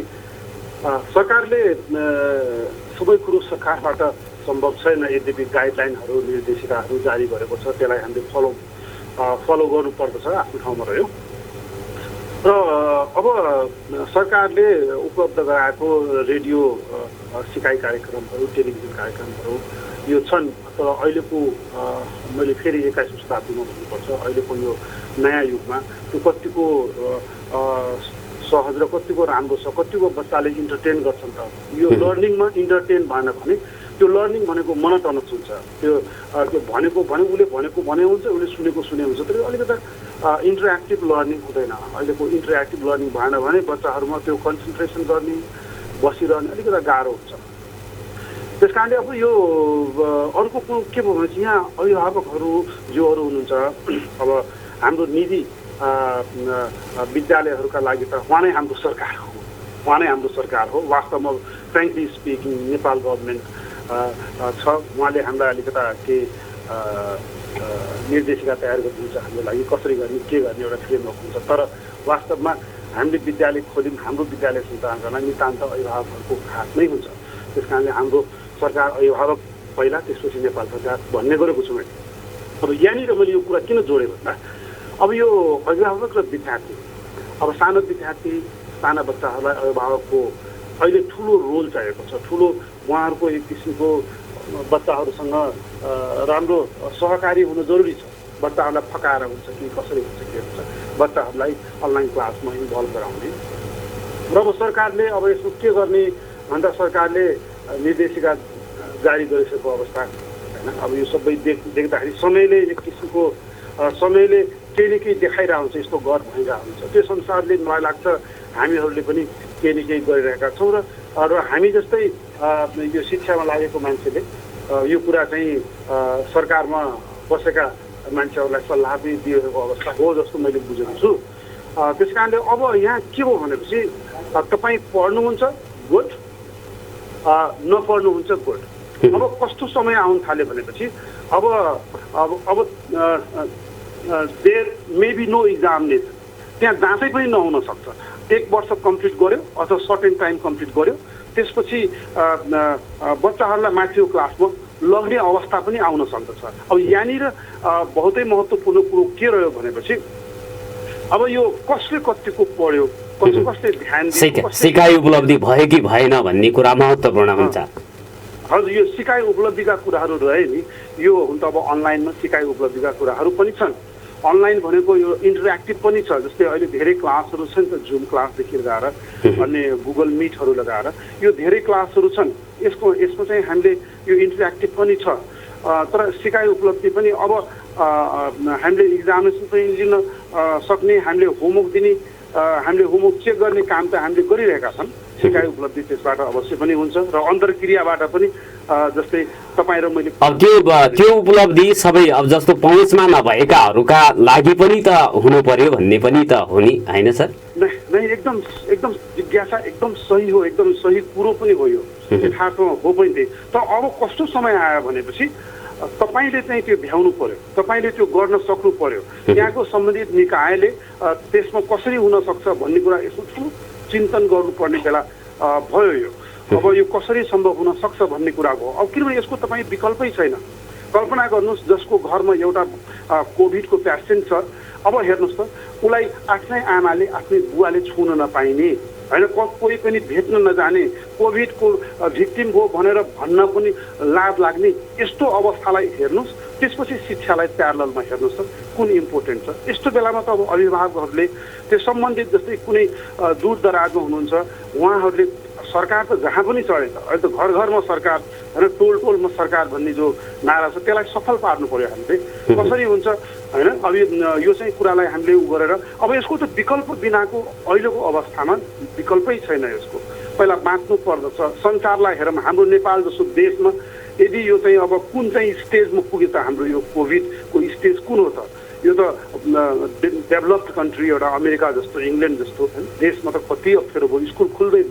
सरकारले सबै कुरो सरकारबाट सम्भव छैन, यद्यपि गाइडलाइनहरू निर्देशिकाहरू जारी गरेको छ, त्यसलाई हामीले फलो गर्नुपर्दछ, आफ्नो ठाउँमा रह्यो। र अब सरकारले उपलब्ध गराएको रेडियो सिकाइ कार्यक्रमहरू, टेलिभिजन कार्यक्रमहरू यो छन्, तर अहिलेको मैले फेरि 21औं शताब्दीमा भन्नुपर्छ, अहिलेको यो नयाँ युगमा त्यो कतिको सहज र कतिको राम्रो छ, कतिको बच्चाले इन्टरटेन गर्छन् त। यो लर्निङमा इन्टरटेन भएन भने त्यो लर्निङ भनेको मोनोटोनस हुन्छ, त्यो भनेको उसले भनेको भने हुन्छ, उसले सुनेको सुने हुन्छ, तर अलिकति इन्टरेक्टिभ लर्निङ हुँदैन। अहिलेको इन्टरेक्टिभ लर्निङ भएन भने बच्चाहरूमा त्यो कन्सन्ट्रेसन गर्ने, बसिरहने अलिकति गाह्रो हुन्छ। त्यस कारणले अब यो अर्को कुरो के भयो भने चाहिँ यहाँ अभिभावकहरू जोहरू हुनुहुन्छ, अब हाम्रो निजी विद्यालयहरूका लागि त उहाँ नै हाम्रो सरकार हो। वास्तवमा फ्रेङ्कली स्पिकिङ नेपाल गभर्मेन्ट छ, उहाँले हामीलाई अलिकता के निर्देशिका तयार गरिदिन्छ हाम्रो लागि, कसरी गर्ने के गर्ने एउटा फ्रेमवर्क हुन्छ। तर वास्तवमा हामीले विद्यालय खोल्यौँ, हाम्रो विद्यालय सञ्चालन गर्न नितान्त अभिभावकहरूको हात नै हुन्छ। त्यस कारणले हाम्रो सरकार अभिभावक पहिला, त्यसपछि नेपाल सरकार भन्ने गरेको छु मैले। अब यहाँनिर मैले यो कुरा किन जोडेँ भन्दा अब यो अभिभावक र विद्यार्थी, अब सानो विद्यार्थी साना बच्चाहरूलाई अभिभावकको अहिले ठुलो रोल चाहिएको छ, ठुलो उहाँहरूको एक किसिमको बच्चाहरूसँग राम्रो सहकारी हुनु जरुरी छ। बच्चाहरूलाई फकाएर हुन्छ कि कसरी हुन्छ के हुन्छ, बच्चाहरूलाई अनलाइन क्लासमा इन्भल्भ गराउने। र अब सरकारले अब यसो के गर्ने भन्दा सरकारले निर्देशिका जारी गरिसकेको अवस्था होइन। अब यो सबै देख्दाखेरि समयले एक किसिमको समयले केही न केही देखाइरहेको हुन्छ, यस्तो गर भइरहेको हुन्छ। त्यो संसारले मलाई लाग्छ हामीहरूले पनि केही न केही गरिरहेका छौँ। र हामी जस्तै यो शिक्षामा लागेको मान्छेले यो कुरा चाहिँ सरकारमा बसेका मान्छेहरूलाई सल्लाह पनि दिएको अवस्था हो जस्तो मैले बुझेको छु। त्यस कारणले अब यहाँ के हो भनेपछि तपाईँ पढ्नुहुन्छ गुड, नपढ्नुहुन्छ गुड। अब कस्तो समय आउन थाल्यो भनेपछि अब there may be no examination, त्यहाँ जाँचै पनि नहुन सक्छ। 1 वर्ष कम्प्लिट गर्यो अथवा सर्टेन टाइम कम्प्लिट गर्यो, त्यसपछि बच्चाहरूलाई माथिल्लो क्लासमा लग्ने अवस्था पनि आउन सक्दछ। अब यहाँनिर बहुतै महत्त्वपूर्ण कुरो के रह्यो भनेपछि अब यो कसले कतिको पढ्यो, कसले ध्यान दियो, सिकाइ उपलब्धि भयो कि भएन भन्ने कुरा महत्त्वपूर्ण हुन्छ। हजुर, यो सिकाइ उपलब्धिका कुराहरू रहे नि, यो हुन त अब अनलाइनमा सिकाइ उपलब्धिका कुराहरू पनि छन्। अनलाइन भनेको यो इन्टरेक्टिभ पनि छ, जस्तै अहिले धेरै क्लासहरू छन् त, जुम क्लासदेखि लगाएर अन्य गुगल मिटहरू लगाएर यो धेरै क्लासहरू छन्। यसमा चाहिँ हामीले यो इन्टरेक्टिभ पनि छ, तर सिकाइ उपलब्धि पनि अब हामीले इक्जामिनेसन पनि लिन सक्ने, हामीले होमवर्क दिने, हामीले होमवर्क चेक गर्ने काम त हामीले गरिरहेका छन्। सिकाइ उपलब्धि त्यसबाट अवश्य पनि हुन्छ र अन्तर्क्रियाबाट पनि जस्तै तपाईँ र मैले अब त्यो उपलब्धि सबै अब जस्तो पहुँचमा नभएकाहरूका लागि पनि त हुनु पर्यो भन्ने पनि त हो नि, होइन सर? नै एकदम जिज्ञासा एकदम सही हो, एकदम सही कुरो पनि हो, यो यथार्थमा हो पनि त्यही। तर अब कस्तो समय आयो भनेपछि तपाईँले चाहिँ त्यो भ्याउनु पर्यो, तपाईँले त्यो गर्न सक्नु पर्यो। त्यहाँको सम्बन्धित निकायले त्यसमा कसरी हुन सक्छ भन्ने कुरा यसो ठुलो चिन्तन गर्नुपर्ने बेला भयो यो। अब यो कसरी सम्भव हुन सक्छ भन्ने कुरा हो। अब किनभने यसको तपाईँ विकल्पै छैन। कल्पना गर्नुहोस्, जसको घरमा एउटा कोभिडको पेसेन्ट छ, अब हेर्नुहोस् त, उसलाई आफ्नै आमाले आफ्नै बुवाले छुन नपाइने, होइन, कोही पनि भेट्न नजाने, कोभिडको भिक्टिम हो भनेर भन्न पनि लाज लाग्ने, यस्तो अवस्थालाई हेर्नुहोस्। त्यसपछि शिक्षालाई प्यारललमा हेर्नुहोस् त कुन इम्पोर्टेन्ट छ। यस्तो बेलामा त अब अभिभावकहरूले त्यो सम्बन्धित जस्तै कुनै दूर दराजमा हुनुहुन्छ, उहाँहरूले सरकार त जहाँ पनि चढेछ, अहिले त घर घरमा सरकार, होइन, टोल टोलमा सरकार भन्ने जो नारा छ त्यसलाई सफल पार्नु पर्यो हामीले। कसरी हुन्छ, होइन, अब यो चाहिँ कुरालाई हामीले उ गरेर अब यसको त विकल्प बिनाको अहिलेको अवस्थामा विकल्पै छैन यसको। पहिला बाँच्नु पर्दछ। संसारलाई हेरौँ, हाम्रो नेपाल जस्तो देशमा यदि यो चाहिँ अब कुन चाहिँ स्टेजमा पुग्यो त हाम्रो यो कोभिडको स्टेज कुन हो त? यो त डेभलप्ड कन्ट्री, एउटा अमेरिका जस्तो, इङ्ल्यान्ड जस्तो देशमा त कति अप्ठ्यारो भयो, स्कुल खुल्दै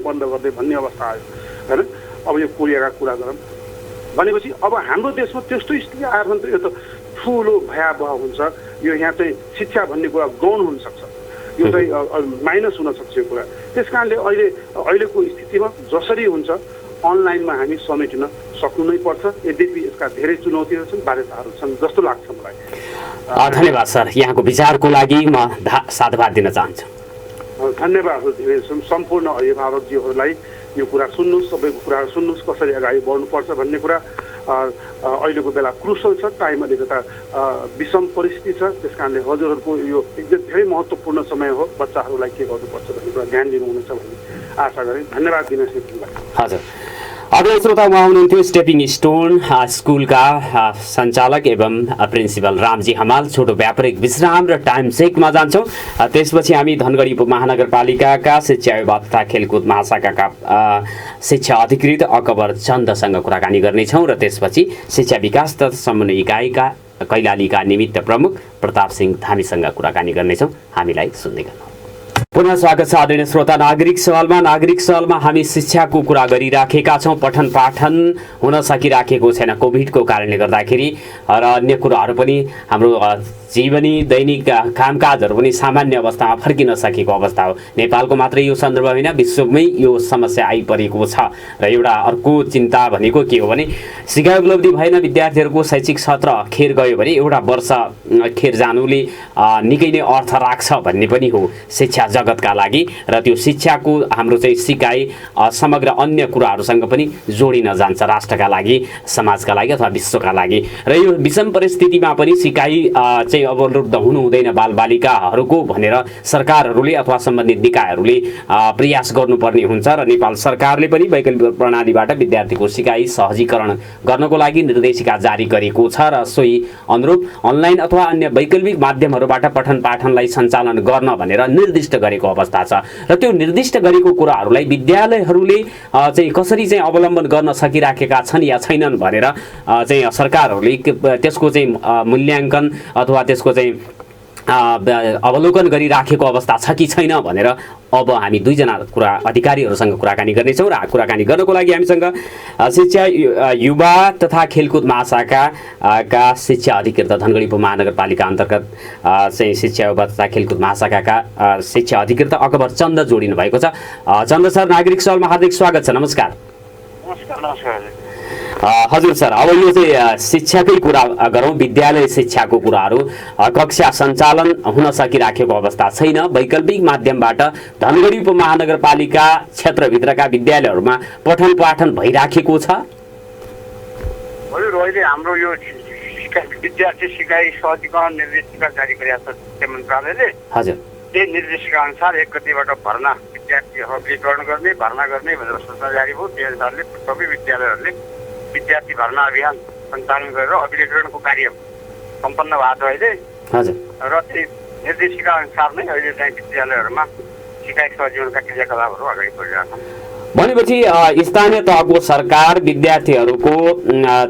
बन्द गर्दै भन्ने अवस्था आयो, होइन। अब यो कोरियाका कुरा गरौँ भनेपछि अब हाम्रो देशमा त्यस्तो स्थिति आयो भने त यो त ठुलो भयावह हुन्छ। यो यहाँ चाहिँ शिक्षा भन्ने कुरा गौण हुनसक्छ, यो चाहिँ माइनस हुनसक्छ यो कुरा। त्यस कारणले अहिलेको स्थितिमा जसरी हुन्छ अनलाइनमा हामी समेटिन सक्नु नै पर्छ। यद्यपि यसका धेरै चुनौतीहरू छन्, बाध्यताहरू छन् जस्तो लाग्छ मलाई। धन्यवाद सर, यहाँको विचारको लागि म साधुवाद दिन चाहन्छु। धन्यवाद धेरै सम्पूर्ण अभिभावकजीहरूलाई। यो कुरा सुन्नुहोस्, सबैको कुराहरू सुन्नुहोस्, कसरी अगाडि बढ्नुपर्छ भन्ने कुरा अहिलेको बेला क्रुसल छ, टाइम अलिकता विषम परिस्थिति छ। त्यस कारणले हजुरहरूको यो एकदम धेरै महत्त्वपूर्ण समय हो, बच्चाहरूलाई के गर्नुपर्छ भन्ने कुरा ध्यान दिनुहुनेछ भन्ने आशा गरेँ। धन्यवाद दिन सक्छु। हजुर, अग्रज श्रोता, उहाँ हुनुहुन्थ्यो स्टेपिङ स्टोन स्कुलका सञ्चालक एवं प्रिन्सिपल रामजी हमाल। छोटो व्यापारिक विश्राम र टाइम चेकमा जान्छौँ। त्यसपछि हामी धनगढी उपमहानगरपालिकाका शिक्षा विभाग तथा खेलकुद महाशाखाका शिक्षा अधिकृत अकबर चन्दसँग कुराकानी गर्नेछौँ र त्यसपछि शिक्षा विकास तथा समन्वय इकाइका कैलालीका निमित्त प्रमुख प्रताप सिंह धामीसँग कुराकानी गर्नेछौँ। हामीलाई सुन्दै गर्नु। पुनः स्वागत छ आदरणीय श्रोता। नागरिक सवालमा हामी शिक्षाको कुरा गरिराखेका छौँ। पठन पाठन हुन सकिराखेको छैन कोभिडको कारणले गर्दाखेरि, र अन्य कुराहरू पनि हाम्रो जीवनी दैनिक कामकाजहरू पनि सामान्य अवस्थामा फर्किन सकेको अवस्था हो। नेपालको मात्रै यो सन्दर्भ होइन, विश्वमै यो समस्या आइपरेको छ। र एउटा अर्को चिन्ता भनेको के हो भने सिकाइ उपलब्धि भएन, विद्यार्थीहरूको शैक्षिक सत्र खेर गयो भने एउटा वर्ष खेर जानुले निकै नै अर्थ राख्छ भन्ने पनि हो शिक्षा जगतका लागि। र त्यो शिक्षाको हाम्रो चाहिँ सिकाइ समग्र अन्य कुराहरूसँग पनि जोडिन जान्छ, राष्ट्रका लागि, समाजका लागि अथवा विश्वका लागि। र यो विषम परिस्थितिमा पनि सिकाइ चाहिँ अवरुद्ध हुनु हुँदैन बालबालिकाहरूको भनेर सरकारहरूले अथवा सम्बन्धित निकायहरूले प्रयास गर्नुपर्ने हुन्छ। र नेपाल सरकारले पनि वैकल्पिक प्रणालीबाट विद्यार्थीको सिकाइ सहजीकरण गर्नको लागि निर्देशिका जारी गरेको छ र सोही अनुरूप अनलाइन अथवा अन्य वैकल्पिक माध्यमहरूबाट पठन पाठनलाई सञ्चालन गर्न भनेर निर्दिष्ट गरेको अवस्था छ। र त्यो निर्दिष्ट गरेको कुराहरूलाई विद्यालयहरूले चाहिँ कसरी चाहिँ अवलम्बन गर्न सकिराखेका छन् या छैनन् भनेर चाहिँ सरकारहरूले त्यसको चाहिँ मूल्याङ्कन अथवा त्यसको चाहिँ अवलोकन गरिराखेको अवस्था छ कि छैन भनेर अब हामी दुईजना अधिकारीहरूसँग कुराकानी गर्नेछौँ। र कुराकानी गर्नको लागि हामीसँग शिक्षा युवा तथा खेलकुद महाशाखाका शिक्षा अधिकृत धनगढी उपमहानगरपालिका अन्तर्गत चाहिँ शिक्षा युवा तथा खेलकुद महाशाखाका शिक्षा अधिकृत अकबर चन्द जोडिनु भएको छ। चन्द सर, नागरिक सवालमा हार्दिक स्वागत छ। नमस्कार। नमस्कार। हजुर सर, अब यो चाहिँ शिक्षाकै कुरा गरौँ, विद्यालय शिक्षाको कुराहरू। कक्षा सञ्चालन हुन सकिराखेको अवस्था छैन। वैकल्पिक माध्यमबाट धनगढी उपमहानगरपालिका क्षेत्रभित्रका विद्यालयहरूमा पठन पाठन भइराखेको छ। हजुर, अहिले हाम्रो यो विद्यार्थी सिकाइ सहजीकरण निर्देशिका जारी गरेको छ शिक्षा मन्त्रालयले। हजुर, त्यही निर्देशिका अनुसार 1 गतिबाट भर्ना विद्यार्थीहरू अभिलेखन गर्ने भर्ना गर्ने भनेर सूचना जारी भयो। त्यही अनुसारले सबै विद्यालयहरूले विद्यार्थी भर्ना अभियान सञ्चालन गरेर अभिलेखनको कार्य सम्पन्न भएको छ अहिले। हजुर, र त्यही निर्देशिका अनुसार नै अहिले चाहिँ विद्यालयहरूमा सिकाइ सहजीकरणका क्रियाकलापहरू अगाडि बढिरहेका छन्। भनेपछि स्थानीय तहको सरकार विद्यार्थीहरूको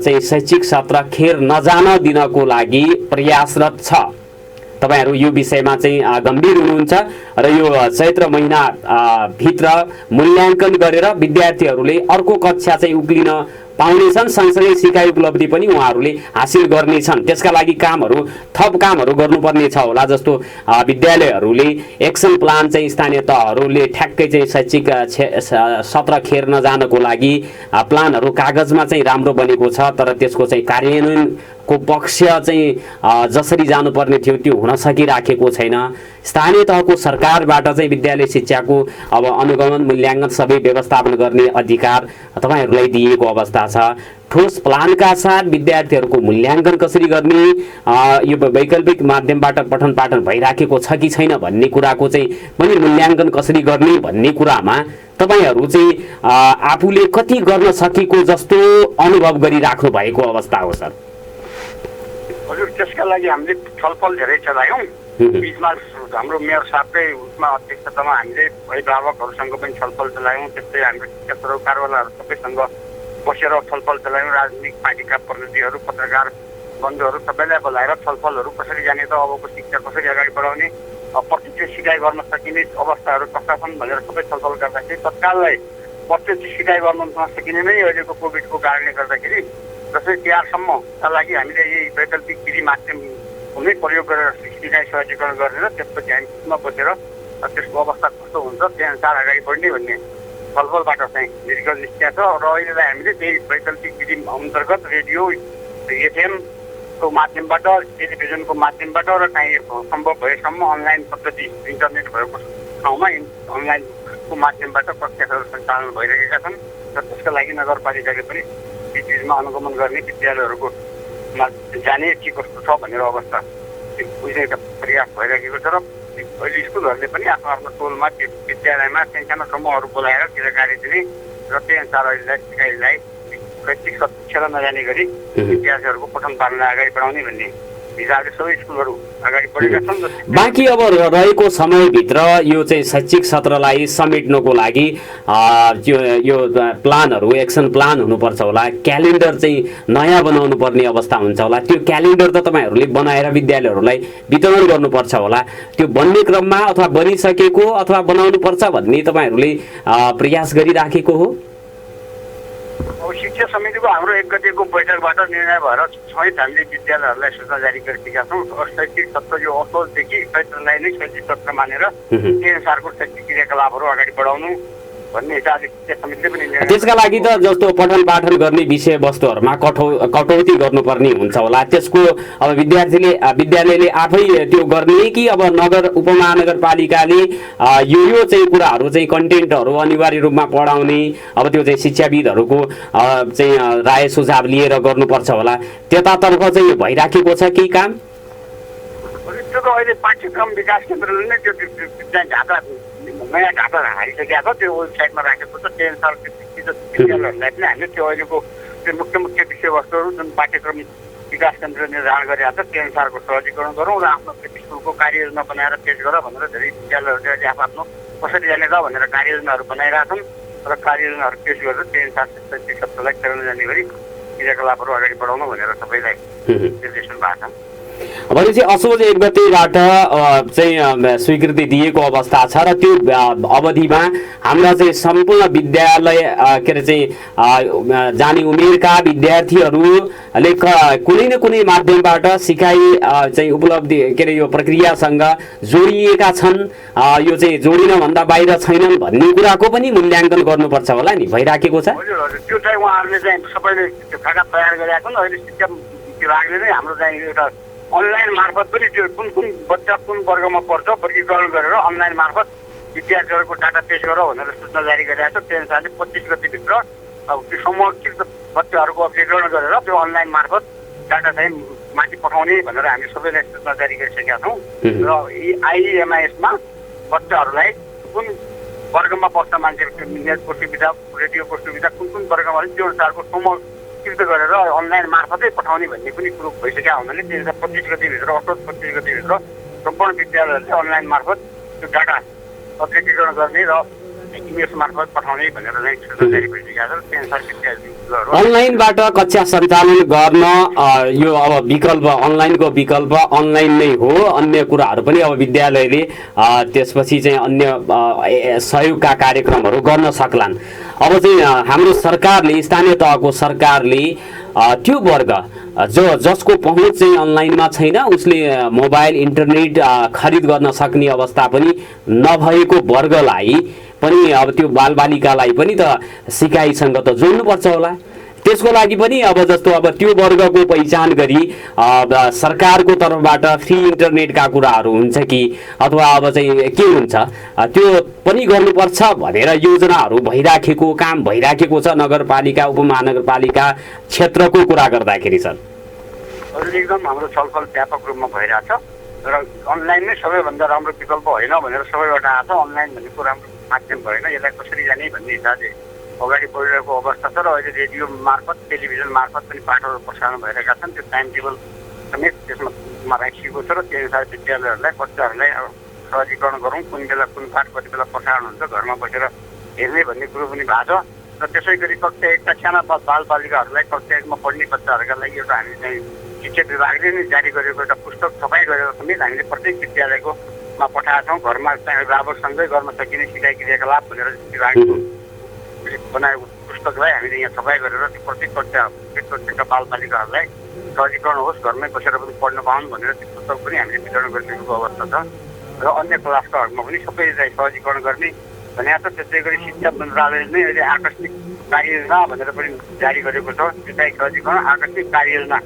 चाहिँ शैक्षिक सत्र खेर नजान दिनको लागि प्रयासरत छ। तपाईहरू यो विषयमा चाहिँ गम्भीर हुनुहुन्छ र यो चैत्र महिना भित्र मूल्याङ्कन गरेर विद्यार्थीहरूले अर्को कक्षा चाहिँ उक्लिन पाउनेछन्, सँगसँगै सिकाइ उपलब्धि पनि उहाँहरूले हासिल गर्नेछन्। त्यसका लागि थप कामहरू गर्नुपर्ने छ होला। जस्तो विद्यालयहरूले एक्सन प्लान चाहिँ स्थानीय तहहरूले ठ्याक्कै चाहिँ शैक्षिक सत्र खेर नजानको लागि प्लानहरू कागजमा चाहिँ राम्रो बनेको छ, तर त्यसको चाहिँ कार्यान्वयनको पक्ष चाहिँ जसरी जानुपर्ने थियो त्यो हुन सकिराखेको छैन। स्थानीय तहको सरकारबाट चाहिँ विद्यालय शिक्षाको अब अनुगमन मूल्याङ्कन सबै व्यवस्थापन गर्ने अधिकार तपाईँहरूलाई दिएको अवस्था छ। ठोस प्लानका साथ विद्यार्थीहरूको मूल्याङ्कन कसरी गर्ने, यो वैकल्पिक माध्यमबाट पठन पाठन भइराखेको छ कि छैन भन्ने कुराको चाहिँ पनि मूल्याङ्कन कसरी गर्ने भन्ने कुरामा तपाईँहरू चाहिँ आफूले कति गर्न सकेको जस्तो अनुभव गरिराख्नु भएको अवस्था हो सर? हजुर, त्यसका लागि हामीले छलफल धेरै चलायौँ। बिचमा हाम्रो मेयर साहबकै उसमा अध्यक्षतामा हामीले अभिभावकहरूसँग पनि छलफल चलायौँ। त्यस्तै हाम्रो शिक्षा सरोकारवालाहरू सबैसँग बसेर छलफल चलायौँ। राजनीतिक पार्टीका प्रतिनिधिहरू, पत्रकार बन्धुहरू सबैलाई बोलाएर छलफलहरू कसरी जाने त, अबको शिक्षा कसरी अगाडि बढाउने, प्रत्यक्ष सिकाइ गर्न सकिने अवस्थाहरू कस्ता छन् भनेर सबै छलफल गर्दाखेरि तत्काललाई प्रत्यक्ष सिकाइ गर्न नसकिने नै अहिलेको कोभिडको कारणले गर्दाखेरि जसरी तिहारसम्मका लागि हामीले यही वैकल्पिक विधि माध्यममै प्रयोग गरेर सिकाइ सहजीकरण गर्ने र त्यसपछि हामी स्कुलमा बसेर त्यसको अवस्था कस्तो हुन्छ त्यही अनुसार अगाडि बढ्ने भन्ने छलफलबाट चाहिँ निर्गत निस्किया छ। र अहिलेलाई हामीले त्यही वैकल्पिक विधि अन्तर्गत रेडियो, एफएमको माध्यमबाट, टेलिभिजनको माध्यमबाट र काहीँ सम्भव भएसम्म अनलाइन पद्धति इन्टरनेट भएको ठाउँमा अनलाइनको माध्यमबाट कक्षाहरू सञ्चालन भइरहेका छन्। र त्यसका लागि नगरपालिकाले पनि यी चिजमा अनुगमन गर्ने, विद्यालयहरूको जाने के कस्तो छ भनेर अवस्था बुझ्ने प्रयास भइरहेको छ। र अहिले स्कुलहरूले पनि आफ्नो आफ्नो टोलमा विद्यालयमा सानो समूहहरू बोलाएर कार्यकारी दिने र त्यही अनुसार अहिलेलाई सिकाइलाई शैक्षिक शिक्षा नजाने गरी विद्यार्थीहरूको पठन पाठनलाई अगाडि बढाउने भन्ने हिसाबले सबै स्कुलहरू अगाडि बढेका छन्। बाँकी अब रहेको समयभित्र यो चाहिँ शैक्षिक सत्रलाई समेट्नको लागि यो प्लानहरू, एक्सन प्लान हुनुपर्छ होला, क्यालेन्डर चाहिँ नयाँ बनाउनु पर्ने अवस्था हुन्छ होला। त्यो क्यालेन्डर त तपाईँहरूले बनाएर विद्यालयहरूलाई वितरण गर्नुपर्छ होला। त्यो बन्ने क्रममा अथवा बनिसकेको अथवा बनाउनु पर्छ भन्ने तपाईँहरूले प्रयास गरिराखेको हो? अब शिक्षा समितिको हाम्रो 1 गतेको बैठकबाट निर्णय भएर सहित हामीले विद्यालयहरूलाई सूचना जारी गरिदिएका छौँ। शैक्षिक सत्र यो असोजदेखि चैत्रलाई नै शैक्षिक सत्र मानेर त्यही अनुसारको शैक्षिक क्रियाकलापहरू अगाडि बढाउनु भन्ने हिसाबले शिक्षा समितिले पनि निर्णय। त्यसका लागि त जस्तो पठन पाठन गर्ने विषयवस्तुहरूमा कटौती गर्नुपर्ने हुन्छ होला। त्यसको अब विद्यालयले आफै त्यो गर्ने कि अब नगर उपमहानगरपालिकाले यो चाहिँ कुराहरू चाहिँ कन्टेन्टहरू अनिवार्य रूपमा पढाउने, अब त्यो चाहिँ शिक्षाविदहरूको चाहिँ राय सुझाव लिएर गर्नुपर्छ होला। त्यतातर्फ चाहिँ भइराखेको छ केही काम? त्यो त अहिले पाठ्यक्रम विकास केन्द्रले नै त्यो ढाका नयाँ ढाका हालिसकेको छ, त्यो वेबसाइटमा राखेको छ। त्यही अनुसार विद्यालयहरूलाई पनि हामीले त्यो अहिलेको त्यो मुख्य विषयवस्तुहरू जुन पाठ्यक्रम विकास केन्द्रले निर्धारण गरेका छ त्यही अनुसारको सहजीकरण गरौँ र आफ्नो स्कुलको कार्ययोजना बनाएर पेश गर भनेर धेरै विद्यालयहरूले अहिले आफ्नो कसरी जाने त भनेर कार्ययोजनाहरू बनाइरहेका छन् र कार्ययोजनाहरू पेश गरेर त्यही अनुसार शैक्षिक सत्रलाई खेल्न जाने गरी क्रियाकलापहरू अगाडि बढाउनु भनेर सबैलाई निर्देशन भएको छ। भनेपछि असोज 1 गतेबाट चाहिँ स्वीकृति दिएको अवस्था छ र त्यो अवधिमा हाम्रा चाहिँ सम्पूर्ण विद्यालय के अरे चाहिँ जाने उमेरका विद्यार्थीहरूले कुनै न कुनै माध्यमबाट सिकाइ चाहिँ उपलब्धि के अरे यो प्रक्रियासँग जोडिएका छन्, यो चाहिँ जोडिन भन्दा बाहिर छैनन् भन्ने कुराको पनि मूल्याङ्कन गर्नुपर्छ होला नि, भइराखेको छ? हजुर हजुर, त्यो चाहिँ उहाँहरूले चाहिँ सबैले त्यो कागज तयार गरेका छन्। अहिले शिक्षा विभागले नै हाम्रो चाहिँ एउटा अनलाइन मार्फत पनि त्यो कुन कुन बच्चा कुन वर्गमा पर्छ वर्गीकरण गरेर अनलाइन मार्फत विद्यार्थीहरूको डाटा पेश गर भनेर सूचना जारी गरिरहेको छ। त्यो अनुसारले 25 गतिभित्र अब त्यो समूहकृत बच्चाहरूको वर्गीकरण गरेर त्यो अनलाइन मार्फत डाटा चाहिँ माथि पठाउने भनेर हामी सबैलाई सूचना जारी गरिसकेका छौँ। र आइएमआइएसमा बच्चाहरूलाई कुन वर्गमा पर्छ मान्छेको नेटको सुविधा रेडियोको सुविधा कुन कुन वर्गमा त्यो अनुसारको समूहकृत गरेर अनलाइन मार्फतै पठाउने भन्ने पनि कुरो भइसकेका हुनाले 25 गतिभित्र 25 गतिभित्र सम्पूर्ण विद्यालयहरूले अनलाइन मार्फत त्यो डाटा वर्गीकरण गर्ने र इमेल मार्फत पठाउने भनेर चाहिँ सूचना जारी भइसकेका छ। त्यो अनुसार विद्यार्थीहरू अनलाइनबाट कक्षा सञ्चालन गर्न यो अब विकल्प अनलाइनको विकल्प अनलाइन नै हो, अन्य कुराहरू पनि अब विद्यालयले त्यसपछि चाहिँ अन्य सहयोगका कार्यक्रमहरू गर्न सक्लान्। अब चाहिँ हाम्रो सरकारले स्थानीय तहको सरकारले त्यो वर्ग जसको पहुँच चाहिँ अनलाइनमा छैन उसले मोबाइल इन्टरनेट खरिद गर्न सक्ने अवस्था पनि नभएको वर्गलाई पनि अब त्यो बालबालिकालाई पनि त सिकाइसँग त जोड्नुपर्छ होला। त्यसको लागि पनि अब जस्तो अब त्यो वर्गको पहिचान गरी सरकारको तर्फबाट फ्री इन्टरनेटका कुराहरू हुन्छ कि अथवा अब चाहिँ के हुन्छ त्यो पनि गर्नुपर्छ भनेर योजनाहरू भइराखेको काम भइराखेको छ नगरपालिका उपमहानगरपालिका क्षेत्रको कुरा गर्दाखेरि सर? हजुर, एकदम हाम्रो छलफल व्यापक रूपमा भइरहेछ र अनलाइन नै सबैभन्दा राम्रो विकल्प होइन भनेर सबैबाट आएको छ। अनलाइन भनेको राम्रो माध्यम भएन, यसलाई कसरी जाने भन्ने हिसाबले अगाडि बढिरहेको अवस्था छ र अहिले रेडियो मार्फत टेलिभिजन मार्फत पनि पाठहरू प्रसारण भइरहेका छन्। त्यो टाइम टेबल समेत त्यसमा राखिएको छ र त्यो अनुसार विद्यालयहरूलाई बच्चाहरूलाई अब सहजीकरण गरौँ, कुन बेला कुन पाठ कति बेला प्रसारण हुन्छ घरमा बसेर हेर्ने भन्ने कुरो पनि भएको छ। र त्यसै गरी कक्षा 1का साना बालबालिकाहरूलाई कक्षा 1मा पढ्ने बच्चाहरूका लागि एउटा हामी चाहिँ शिक्षा विभागले नै जारी गरेको एउटा पुस्तक छपाई गरेर समेत हामीले प्रत्येक विद्यालयकोमा पठाएका छौँ। घरमा चाहिँ अभिभावकसँगै गर्न सकिने सिकाइ क्रियाकलाप भनेर विभागको बनाएको पुस्तकलाई हामीले यहाँ छपाई गरेर प्रत्येक कक्षाका बालबालिकाहरूलाई सहजीकरण होस्, घरमै बसेर पनि पढ्न पाउन् भनेर त्यो पुस्तक पनि हामीले वितरण गरिदिएको अवस्था छ। र अन्य क्लासकाहरूमा पनि सबैलाई सहजीकरण गर्ने भनेको छ। त्यसै गरी शिक्षा मन्त्रालयले नै अहिले आकस्मिक कार्ययोजना भनेर पनि जारी गरेको छ। सिकाइ सहजीकरण आकस्मिक कार्ययोजना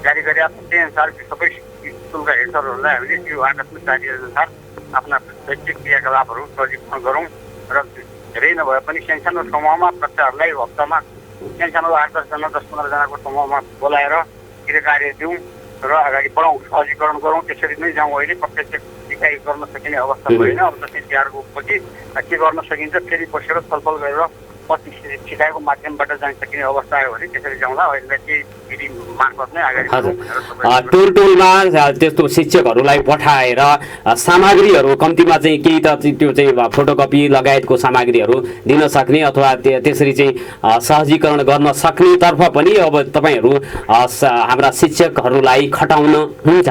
जारी गरेका छ। त्यही अनुसार सबै स्कुलका हेड सरहरूलाई हामीले त्यो आकस्मिक कार्यअनुसार आफ्ना शैक्षिक क्रियाकलापहरू सहजीकरण गरौँ र धेरै नभए पनि सानो समूहमा बच्चाहरूलाई हप्तामा सानो 8-10जना 10-15 जनाको समूहमा बोलाएर गृह कार्य दिउँ र अगाडि बढाउँ, सहजीकरण गरौँ। त्यसरी नै जाउँ। अहिले प्रत्यक्ष सिकाइ गर्न सकिने अवस्था छैन। अब जस्तै तिहारको पछि के गर्न सकिन्छ फेरि बसेर छलफल गरेर पछि सिकाइको माध्यमबाट जान सकिने अवस्था आयो भने त्यसरी जाउँदा अहिले केही विधि मार्फत नै अगाडि टोल टोलमा त्यस्तो शिक्षकहरूलाई पठाएर सामग्रीहरू कम्तीमा चाहिँ केही त त्यो चाहिँ फोटोकपी लगायतको सामग्रीहरू दिन सक्ने अथवा त्यसरी चाहिँ सहजीकरण गर्न सक्ने तर्फ पनि अब तपाईँहरू हाम्रा शिक्षकहरूलाई खटाउन हुन्छ?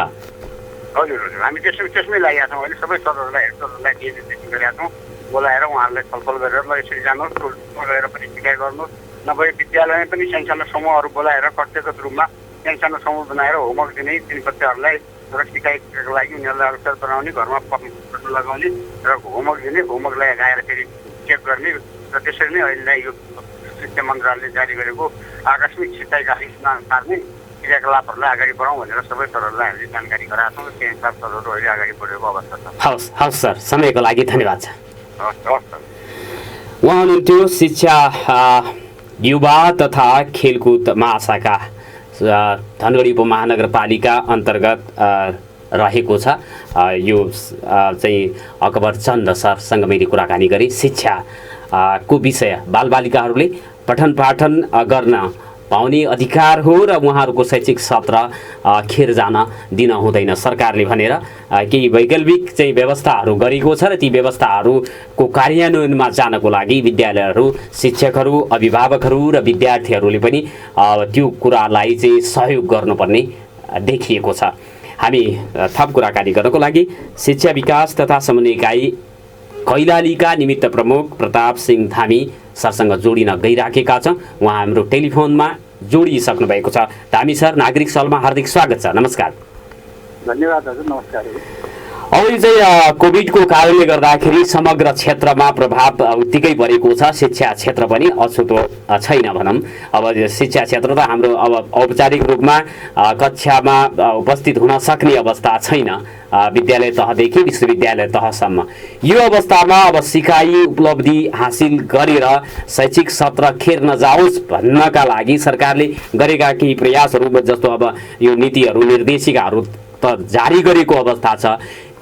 हजुर हजुर, हामी त्यसमै लागेका छौँ। अहिले सबै सरहरूलाई हेड सरहरूलाई निर्देशन गरेका छौँ, बोलाएर उहाँहरूलाई छलफल गरेर ल यसरी जानुहोस्, टोलमा गएर पनि सिकाइ गर्नुहोस्, नभए विद्यालयमै पनि सानो समूहहरू बोलाएर व्यक्तिगत रूपमा सानो समूह बनाएर होमवर्क दिने ती बच्चाहरूलाई र सिकाइको लागि उनीहरूलाई अवसर बनाउने, घरमा पढ्नु लगाउने र होमवर्क दिने, होमवर्कलाई लगाएर फेरि चेक गर्ने र त्यसरी नै अहिले यो शिक्षा मन्त्रालयले जारी गरेको आकस्मिक सिकाइ कार्ययोजना पार्ने क्रियाकलापहरूलाई अगाडि बढाउँ भनेर सबै सरहरूलाई हामीले जानकारी गराएका छौँ। त्यही अनुसार सरहरू अहिले अगाडि बढेको अवस्था छ। हवस् हवस् सर, समयको लागि धन्यवाद छ। हवस् सर। उहाँ हुनुहुन्थ्यो शिक्षा युवा तथा खेलकुद महाशाखा धनगढी उपमहानगरपालिका अन्तर्गत रहेको छ यो चाहिँ अकबर चन्द सरसँग मैले कुराकानी गरेँ। शिक्षाको विषय बालबालिकाहरूले पठन पाठन गर्न पाउने अधिकार हो र उहाँहरूको शैक्षिक सत्र खेर जान दिन हुँदैन सरकारले भनेर केही वैकल्पिक चाहिँ व्यवस्थाहरू गरेको छ र ती व्यवस्थाहरूको कार्यान्वयनमा जानको लागि विद्यालयहरू, शिक्षकहरू, अभिभावकहरू र विद्यार्थीहरूले पनि त्यो कुरालाई चाहिँ सहयोग गर्नुपर्ने देखिएको छ। हामी थप कुराकानी गर्नको लागि शिक्षा विकास तथा समन्वय इकाइ कैलालीका निमित्त प्रमुख प्रताप सिंह धामी सरसँग जोडिन गइराखेका छौँ। उहाँ हाम्रो टेलिफोनमा जोडिसक्नु भएको छ। धामी सर, नागरिक सवालमा हार्दिक स्वागत छ। नमस्कार। धन्यवाद हजुर, नमस्कार। अब यो चाहिँ कोभिडको कारणले गर्दाखेरि समग्र क्षेत्रमा प्रभाव उत्तिकै परेको छ। शिक्षा क्षेत्र पनि अछुतो छैन भनौँ। अब शिक्षा क्षेत्र त हाम्रो अब औपचारिक रूपमा कक्षामा उपस्थित हुन सक्ने अवस्था छैन, विद्यालय तहदेखि विश्वविद्यालय तहसम्म। यो अवस्थामा अब सिकाइ उपलब्धि हासिल गरेर शैक्षिक सत्र खेर नजाओस् भन्नका लागि सरकारले गरेका केही प्रयासहरू, जस्तो अब यो नीतिहरू निर्देशिकाहरू त जारी गरेको अवस्था छ।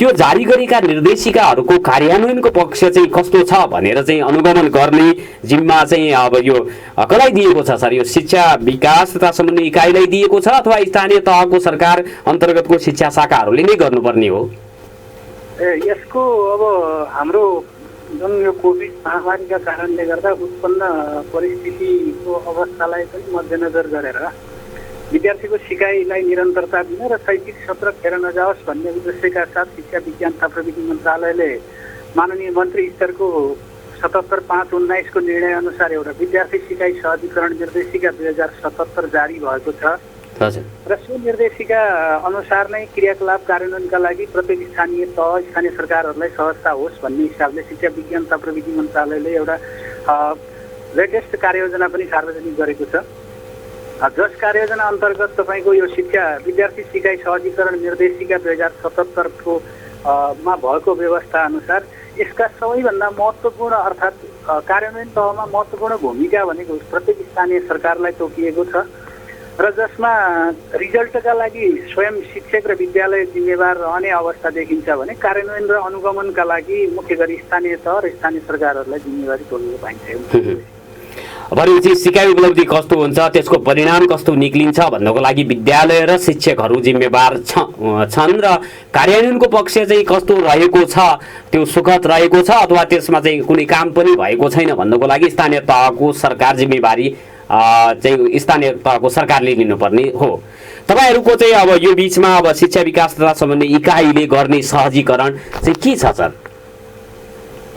त्यो जारी गरेका निर्देशिकाहरूको कार्यान्वयनको पक्ष चाहिँ कस्तो छ भनेर चाहिँ अनुगमन गर्ने जिम्मा चाहिँ अब यो कसलाई दिएको छ सर? यो शिक्षा विकास तथा समन्वय इकाइलाई दिएको छ अथवा स्थानीय तहको सरकार अन्तर्गतको शिक्षा शाखाहरूले नै गर्नुपर्ने हो? यसको अब हाम्रो जुन यो कोभिड महामारीका कारणले गर्दा उत्पन्न परिस्थितिको अवस्थालाई पनि मध्यनजर गरेर विद्यार्थीको सिकाइलाई निरन्तरता दिन र शैक्षिक सत्र खेर नजाओस् भन्ने उद्देश्यका साथ शिक्षा विज्ञान तथा प्रविधि मन्त्रालयले माननीय मन्त्री स्तरको 77/5/19 को निर्णय अनुसार एउटा विद्यार्थी सिकाइ सहजीकरण निर्देशिका 2077 जारी भएको छ। र सो निर्देशिका अनुसार नै क्रियाकलाप कार्यान्वयनका लागि प्रत्येक स्थानीय तह स्थानीय सरकारहरूलाई सहजता होस् भन्ने हिसाबले शिक्षा विज्ञान तथा प्रविधि मन्त्रालयले एउटा लेटेस्ट कार्ययोजना पनि सार्वजनिक गरेको छ। जस कार्ययोजना अन्तर्गत तपाईँको यो शिक्षा विद्यार्थी सिकाइ सहजीकरण निर्देशिका 2077 को मा भएको व्यवस्था अनुसार यसका सबैभन्दा महत्त्वपूर्ण अर्थात् कार्यान्वयन तहमा महत्त्वपूर्ण भूमिका भनेको प्रत्येक स्थानीय सरकारलाई तोकिएको छ र जसमा रिजल्टका लागि स्वयं शिक्षक र विद्यालय जिम्मेवार रहने अवस्था देखिन्छ भने कार्यान्वयन र अनुगमनका लागि मुख्य गरी स्थानीय तह र स्थानीय सरकारहरूलाई जिम्मेवारी तोकिएको पाइन्छ। भनेपछि सिकाइ उपलब्धि कस्तो हुन्छ, त्यसको परिणाम कस्तो निक्लिन्छ भन्नको लागि विद्यालय र शिक्षकहरू जिम्मेवार छन् र कार्यान्वयनको पक्ष चाहिँ कस्तो रहेको छ, त्यो सुखद रहेको छ अथवा त्यसमा चाहिँ कुनै काम पनि भएको छैन भन्नको लागि स्थानीय तहको सरकार जिम्मेवारी चाहिँ स्थानीय तहको सरकारले लिनुपर्ने हो। तपाईँहरूको चाहिँ अब यो बिचमा अब शिक्षा विकास तथा समन्वय इकाइले गर्ने सहजीकरण चाहिँ के छ सर?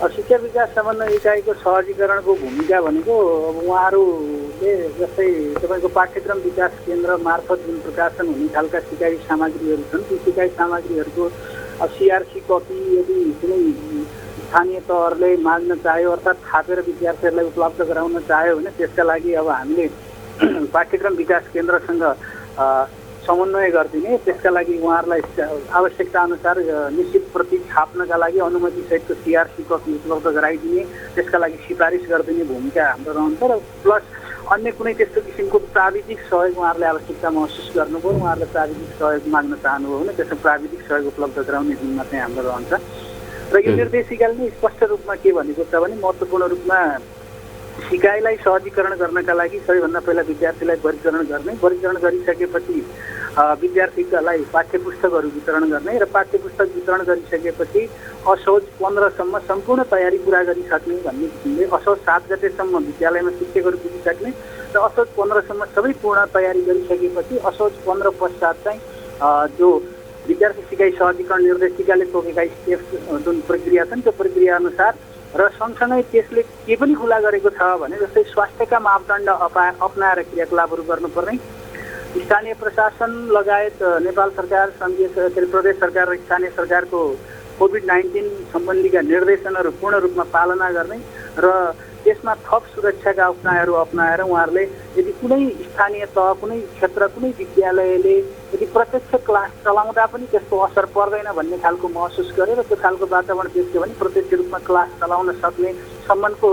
शिक्षा विकास समन्वय इकाइको सहजीकरणको भूमिका भनेको अब उहाँहरूले जस्तै तपाईँको पाठ्यक्रम विकास केन्द्र मार्फत जुन प्रकाशन हुने खालका सिकाइ सामग्रीहरू छन्, ती सिकाइ सामग्रीहरूको सिआरसी कपी यदि कुनै स्थानीय तहहरूले माग्न चाह्यो अर्थात् थापेर विद्यार्थीहरूलाई उपलब्ध गराउन चाह्यो भने त्यसका लागि अब हामीले पाठ्यक्रम विकास केन्द्रसँग समन्वय गरिदिने, त्यसका लागि उहाँहरूलाई आवश्यकता अनुसार निश्चित प्रति छाप्नका लागि अनुमतिसहितको सिआरसी कपी उपलब्ध गराइदिने, त्यसका लागि सिफारिस गरिदिने भूमिका हाम्रो रहन्छ र प्लस अन्य कुनै त्यस्तो किसिमको प्राविधिक सहयोग उहाँहरूले आवश्यकता महसुस गर्नुभयो, उहाँहरूले प्राविधिक सहयोग माग्न चाहनुभयो भने त्यसको प्राविधिक सहयोग उपलब्ध गराउने जिम्मा चाहिँ हाम्रो रहन्छ। र यो निर्देशिकाले नै स्पष्ट रूपमा के भनेको छ भने महत्त्वपूर्ण रूपमा सिकाइलाई सहजीकरण गर्नका लागि सबैभन्दा पहिला विद्यार्थीलाई वर्गीकरण गर्ने, वर्गीकरण गरिसकेपछि विद्यार्थीलाई पाठ्यपुस्तकहरू वितरण गर्ने र पाठ्यपुस्तक वितरण गरिसकेपछि असोज 15 सम्म सम्पूर्ण तयारी पुरा गरिसक्ने भन्ने किसिमले असोज 7 गतेसम्म विद्यालयमा शिक्षकहरू पुगिसक्ने र असोज 15 सम्म सबै पूर्ण तयारी गरिसकेपछि असोज 15 पश्चात चाहिँ जो विद्यार्थी सिकाइ सहजीकरण निर्देशिकाले तोकेका स्टेप्स जुन प्रक्रिया छन् त्यो प्रक्रिया अनुसार र सँगसँगै त्यसले के पनि खुला गरेको छ भने जस्तै स्वास्थ्यका मापदण्ड अपनाएर क्रियाकलापहरू गर्नुपर्ने, स्थानीय प्रशासन लगायत नेपाल सरकार, सङ्घीय प्रदेश सरकार र स्थानीय सरकारको कोभिड-19 सम्बन्धीका निर्देशनहरू पूर्ण रूपमा पालना गर्ने र त्यसमा थप सुरक्षाका उपायहरू अपनाएर उहाँहरूले यदि कुनै स्थानीय तह, कुनै क्षेत्र, कुनै विद्यालयले यदि प्रत्यक्ष क्लास चलाउँदा पनि त्यसको असर पर्दैन भन्ने खालको महसुस गरेर त्यो खालको वातावरण देख्यो भने प्रत्यक्ष रूपमा क्लास चलाउन सक्ने सम्मको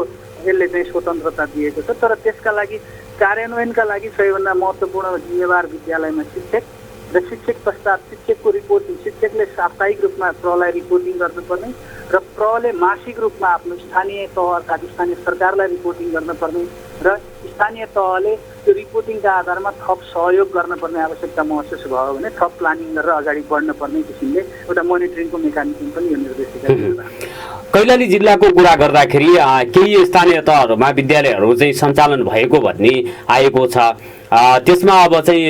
यसले चाहिँ स्वतन्त्रता दिएको छ। तर त्यसका लागि कार्यान्वयनका लागि सबैभन्दा महत्त्वपूर्ण जिम्मेवार विद्यालयमा शिक्षक र शिक्षक पश्चात शिक्षकको रिपोर्टिङ, शिक्षकले साप्ताहिक रूपमा प्रलाई रिपोर्टिङ गर्नुपर्ने र प्रले मासिक रूपमा आफ्नो स्थानीय तह अर्थात् स्थानीय सरकारलाई रिपोर्टिङ गर्नुपर्ने र स्थानीय तहले त्यो रिपोर्टिङका आधारमा थप सहयोग गर्नुपर्ने आवश्यकता महसुस भयो भने थप प्लानिङ गरेर अगाडि बढ्नुपर्ने किसिमले एउटा मोनिटरिङको मेकानिजम पनि यो निर्देशिका कैलाली जिल्लाको कुरा गर्दाखेरि केही स्थानीय तहहरूमा विद्यालयहरू चाहिँ सञ्चालन भएको भन्ने आएको छ। त्यसमा अब चाहिँ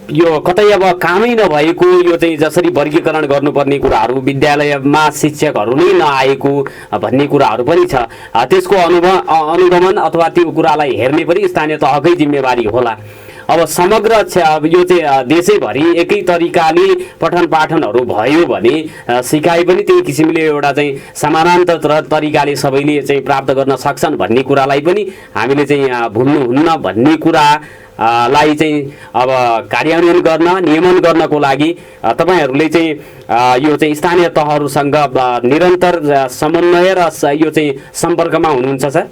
यो कतै अब कामै नभएको यो चाहिँ जसरी वर्गीकरण गर्नुपर्ने कुराहरू विद्यालयमा शिक्षकहरू नै नआएको भन्ने कुराहरू पनि छ। त्यसको अनुगमन अथवा त्यो कुरालाई हेर्ने पनि स्थानीय तहकै जिम्मेवारी होला। अब समग्र यो चाहिँ देशैभरि एकै तरिकाले पठन पाठनहरू भयो भने सिकाइ पनि त्यही किसिमले एउटा चाहिँ समानान्तर तरिकाले सबैले चाहिँ प्राप्त गर्न सक्छन् भन्ने कुरालाई पनि हामीले चाहिँ भुल्नुहुन्न भन्ने कुरा लाई चाहिँ अब कार्यान्वयन गर्न नियमन गर्नको लागि तपाईहरूले चाहिँ यो चाहिँ स्थानीय तहहरूसँग निरन्तर समन्वय र यो चाहिँ सम्पर्कमा हुनुहुन्छ सर?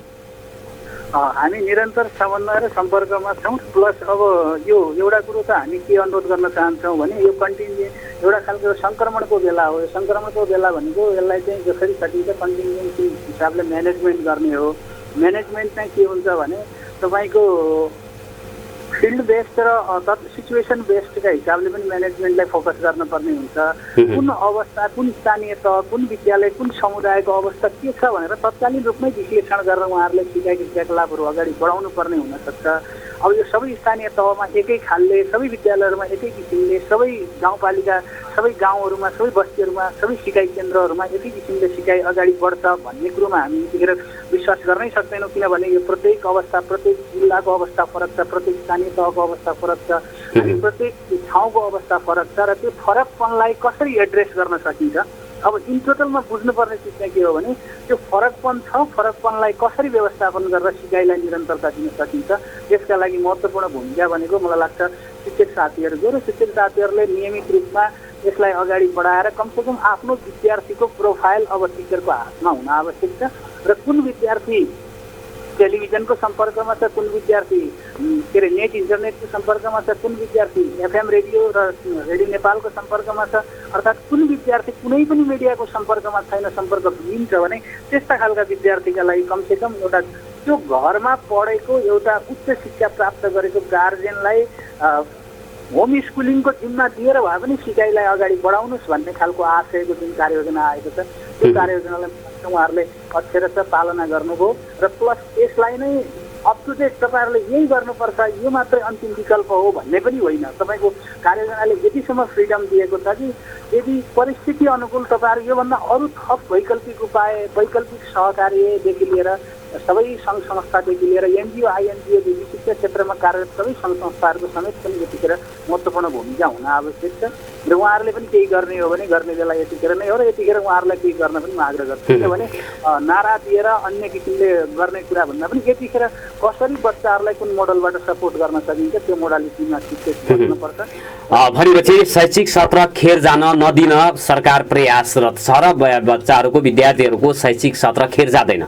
हामी निरन्तर समन्वय र सम्पर्कमा छौँ। प्लस अब यो एउटा कुरो त हामी के अनुरोध गर्न चाहन्छौँ भने यो कन्टिन्जेन्ट एउटा खालको सङ्क्रमणको बेला हो। यो सङ्क्रमणको बेला भनेको यसलाई चाहिँ जसरी सकिन्छ कन्टिन्जेन्सी हिसाबले म्यानेजमेन्ट गर्ने हो। म्यानेजमेन्ट चाहिँ के हुन्छ भने तपाईँको फिल्ड बेस्ड र सिचुएसन बेस्डका हिसाबले पनि म्यानेजमेन्टलाई फोकस गर्नुपर्ने हुन्छ। कुन अवस्था, कुन स्थानीय तह, कुन विद्यालय, कुन समुदायको अवस्था के छ भनेर तत्कालीन रूपमै विश्लेषण गरेर उहाँहरूले सिकाइ क्रियाकलापहरू अगाडि बढाउनु पर्ने हुनसक्छ। अब यो सबै स्थानीय तहमा एकै खालले, सबै विद्यालयहरूमा एकै किसिमले, सबै गाउँपालिका, सबै गाउँहरूमा, सबै बस्तीहरूमा, सबै सिकाइ केन्द्रहरूमा एकै किसिमले सिकाइ अगाडि बढ्छ भन्ने कुरोमा हामी यतिखेर विश्वास गर्नै सक्दैनौँ। किनभने यो प्रत्येक अवस्था, प्रत्येक जिल्लाको अवस्था फरक छ, प्रत्येक स्थानीय तहको अवस्था फरक छ, अनि प्रत्येक ठाउँको अवस्था फरक छ र त्यो फरकपनलाई कसरी एड्रेस गर्न सकिन्छ। अब इन टोटलमा बुझ्नुपर्ने चिज चाहिँ के हो भने त्यो फरकपन छ, फरकपनलाई कसरी व्यवस्थापन गरेर सिकाइलाई निरन्तरता दिन सकिन्छ। त्यसका लागि महत्त्वपूर्ण भूमिका भनेको मलाई लाग्छ शिक्षक साथीहरू जो र शिक्षक साथीहरूले नियमित रूपमा यसलाई अगाडि बढाएर कमसेकम आफ्नो विद्यार्थीको प्रोफाइल अब टिचरको हातमा हुन आवश्यक छ र कुन विद्यार्थी टेलिभिजनको सम्पर्कमा छ, कुन विद्यार्थी के अरे नेट इन्टरनेटको सम्पर्कमा छ, कुन विद्यार्थी एफएम रेडियो र रेडियो नेपालको सम्पर्कमा छ, अर्थात् कुन विद्यार्थी कुनै पनि मिडियाको सम्पर्कमा छैन, सम्पर्कविहीन छ भने त्यस्ता खालका विद्यार्थीका लागि कमसेकम एउटा त्यो घरमा पढेको एउटा उच्च शिक्षा प्राप्त गरेको गार्जेनलाई होम स्कुलिङको जिम्मा दिएर भए पनि सिकाइलाई अगाडि बढाउनुहोस् भन्ने खालको आशयको जुन कार्ययोजना आएको छ त्यो कार्ययोजनालाई उहाँहरूले अक्षरशः पालना गर्नुभयो र प्लस यसलाई नै अप टु डेट तपाईँहरूले यही गर्नुपर्छ, यो मात्रै अन्तिम विकल्प हो भन्ने पनि होइन। तपाईँको कार्ययोजनाले यतिसम्म फ्रिडम दिएको छ कि यदि परिस्थिति अनुकूल तपाईँहरू योभन्दा अरू थप वैकल्पिक उपाय, वैकल्पिक सहकार्यदेखि लिएर सबै सङ्घ संस्थादेखि लिएर एनजिओ आइएनजिओदेखि शिक्षा क्षेत्रमा कार्यरत सबै सङ्घ संस्थाहरूको समेत पनि यतिखेर महत्त्वपूर्ण भूमिका हुन आवश्यक छ र उहाँहरूले पनि केही गर्ने हो भने गर्ने बेला यतिखेर नै हो र यतिखेर उहाँहरूलाई केही गर्न पनि म आग्रह गर्छु। किनभने नारा दिएर अन्य किसिमले गर्ने कुरा भन्दा पनि यतिखेर कसरी बच्चाहरूलाई कुन मोडलबाट सपोर्ट गर्न सकिन्छ त्यो मोडालिटीमा शिक्षक बस्नुपर्छ। भनेपछि शैक्षिक सत्र खेर जान नदिन सरकार प्रयासरत छ र बच्चाहरूको विद्यार्थीहरूको शैक्षिक सत्र खेर जाँदैन।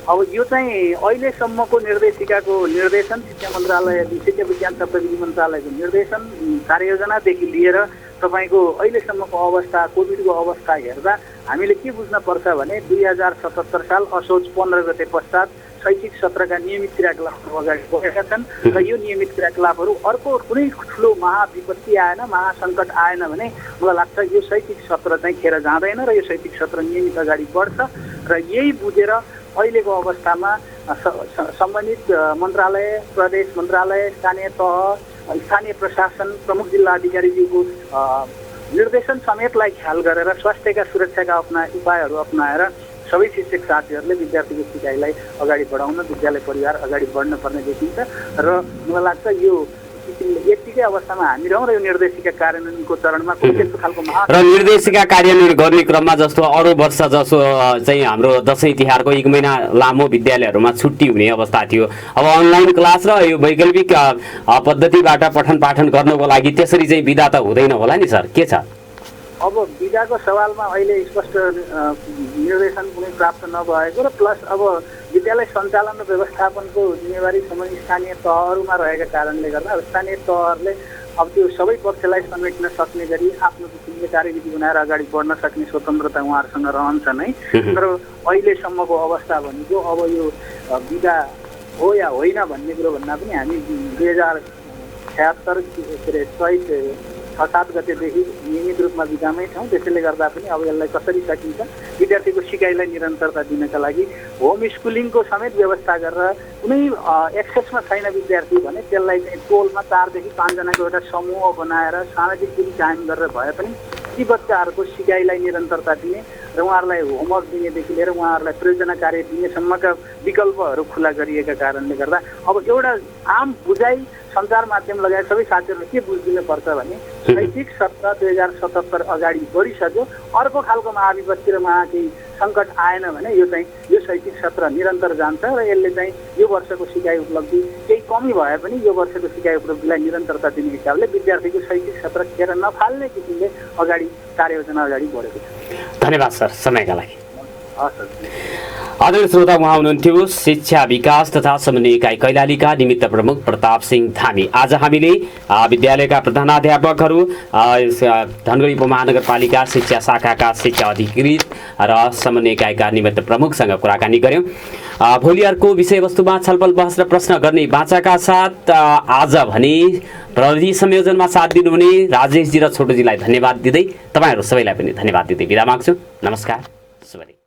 अब यो चाहिँ अहिलेसम्मको निर्देशिकाको निर्देशन, शिक्षा मन्त्रालय, शिक्षा विज्ञान तथा प्रविधि मन्त्रालयको निर्देशन, कार्ययोजनादेखि लिएर तपाईँको अहिलेसम्मको अवस्था, कोभिडको अवस्था हेर्दा हामीले के बुझ्नुपर्छ भने 2077 साल असोज 15 गते पश्चात शैक्षिक सत्रका नियमित क्रियाकलापहरू अगाडि बढेका छन् र यो नियमित क्रियाकलापहरू अर्को कुनै ठुलो महाविपत्ति आएन, महासङ्कट आएन भने मलाई लाग्छ यो शैक्षिक सत्र चाहिँ खेर जाँदैन र यो शैक्षिक सत्र नियमित अगाडि बढ्छ र यही बुझेर अहिलेको अवस्थामा सम्बन्धित मन्त्रालय, प्रदेश मन्त्रालय, स्थानीय तह, स्थानीय प्रशासन, प्रमुख जिल्ला अधिकारीज्यूको निर्देशन समेतलाई ख्याल गरेर स्वास्थ्यका सुरक्षाका उपायहरू अपनाएर सबै शिक्षक साथीहरूले विद्यार्थीको सिकाइलाई अगाडि बढाउन, विद्यालय परिवार अगाडि बढ्न पर्ने देखिन्छ र मलाई लाग्छ यो यतिकै अवस्थामा हामी रहौँ र यो निर्देशिका कार्यान्वयनको चरणमा कुनै त्यस्तो खालको र निर्देशिका कार्यान्वयन गर्ने क्रममा जस्तो अरू वर्ष जसो चाहिँ हाम्रो दसैँ तिहारको 1 महिना लामो विद्यालयहरूमा छुट्टी हुने अवस्था थियो। अब अनलाइन क्लास र यो वैकल्पिक पद्धतिबाट पठन पाठन गर्नको लागि त्यसरी चाहिँ बिदा त हुँदैन होला नि सर, के छ? अब बिदाको सवालमा अहिले स्पष्ट निर्देशन कुनै प्राप्त नभएको र प्लस अब विद्यालय सञ्चालन र व्यवस्थापनको जिम्मेवारी सम्बन्धी स्थानीय तहहरूमा रहेका कारणले गर्दा अब स्थानीय तहहरूले अब त्यो सबै पक्षलाई समेट्न सक्ने गरी आफ्नो किसिमले कार्यविधि बनाएर अगाडि बढ्न सक्ने स्वतन्त्रता उहाँहरूसँग रहन्छ नै। तर अहिलेसम्मको अवस्था भनेको अब यो बिदा हो या होइन भन्ने कुरो भन्दा पनि हामी 2076 के अरे चैत 6-7 गतेदेखि नियमित रूपमा बिदामै छौँ। त्यसैले गर्दा पनि अब यसलाई कसरी सकिन्छ विद्यार्थीको सिकाइलाई निरन्तरता दिनका लागि होम स्कुलिङको समेत व्यवस्था गरेर कुनै एक्सेसमा छैन विद्यार्थी भने त्यसलाई चाहिँ टोलमा 4 देखि 5 जनाको एउटा समूह बनाएर सामाजिक दूरी कायम गरेर भए पनि ती बच्चाहरूको सिकाइलाई निरन्तरता दिने र उहाँहरूलाई होमवर्क दिनेदेखि लिएर उहाँहरूलाई प्रयोजना कार्य दिनेसम्मका विकल्पहरू खुला गरिएका कारणले गर्दा अब एउटा आम बुझाइ सञ्चार माध्यम लगायत सबै साथीहरूले के बुझिदिनुपर्छ भने शैक्षिक सत्र 2077 अगाडि बढिसक्यो, अर्को खालको महाविपत्ति र केही सङ्कट आएन भने यो शैक्षिक सत्र निरन्तर जान्छ र यसले चाहिँ यो वर्षको सिकाइ उपलब्धि केही कमी भए पनि यो वर्षको सिकाइ उपलब्धिलाई निरन्तरता दिने हिसाबले विद्यार्थीको शैक्षिक सत्र खेर नफाल्ने किसिमले अगाडि कार्ययोजना अगाडि बढेको छ। धन्यवाद सर समयका लागि। हस् सर। आदरणीय श्रोता, उहाँ हुनुहुन्थ्यो शिक्षा विकास तथा समन्वय इकाइ कैलालीका निमित्त प्रमुख प्रताप सिंह धामी। आज हामीले विद्यालयका प्रधानाध्यापकहरू, धनगढी उपमहानगरपालिका शिक्षा शाखाका शिक्षा अधिकृत र समन्वय इकाइका निमित्त प्रमुखसँग कुराकानी गर्यौँ। भोलि अर्को विषयवस्तुमा छलफल बहस र प्रश्न गर्ने बाचाका साथ आज भने प्रविधि संयोजनमा साथ दिनुहुने राजेशजी र छोटोजीलाई धन्यवाद दिँदै तपाईँहरू सबैलाई पनि धन्यवाद दिँदै बिदा माग्छु। नमस्कार, शुभ दिन।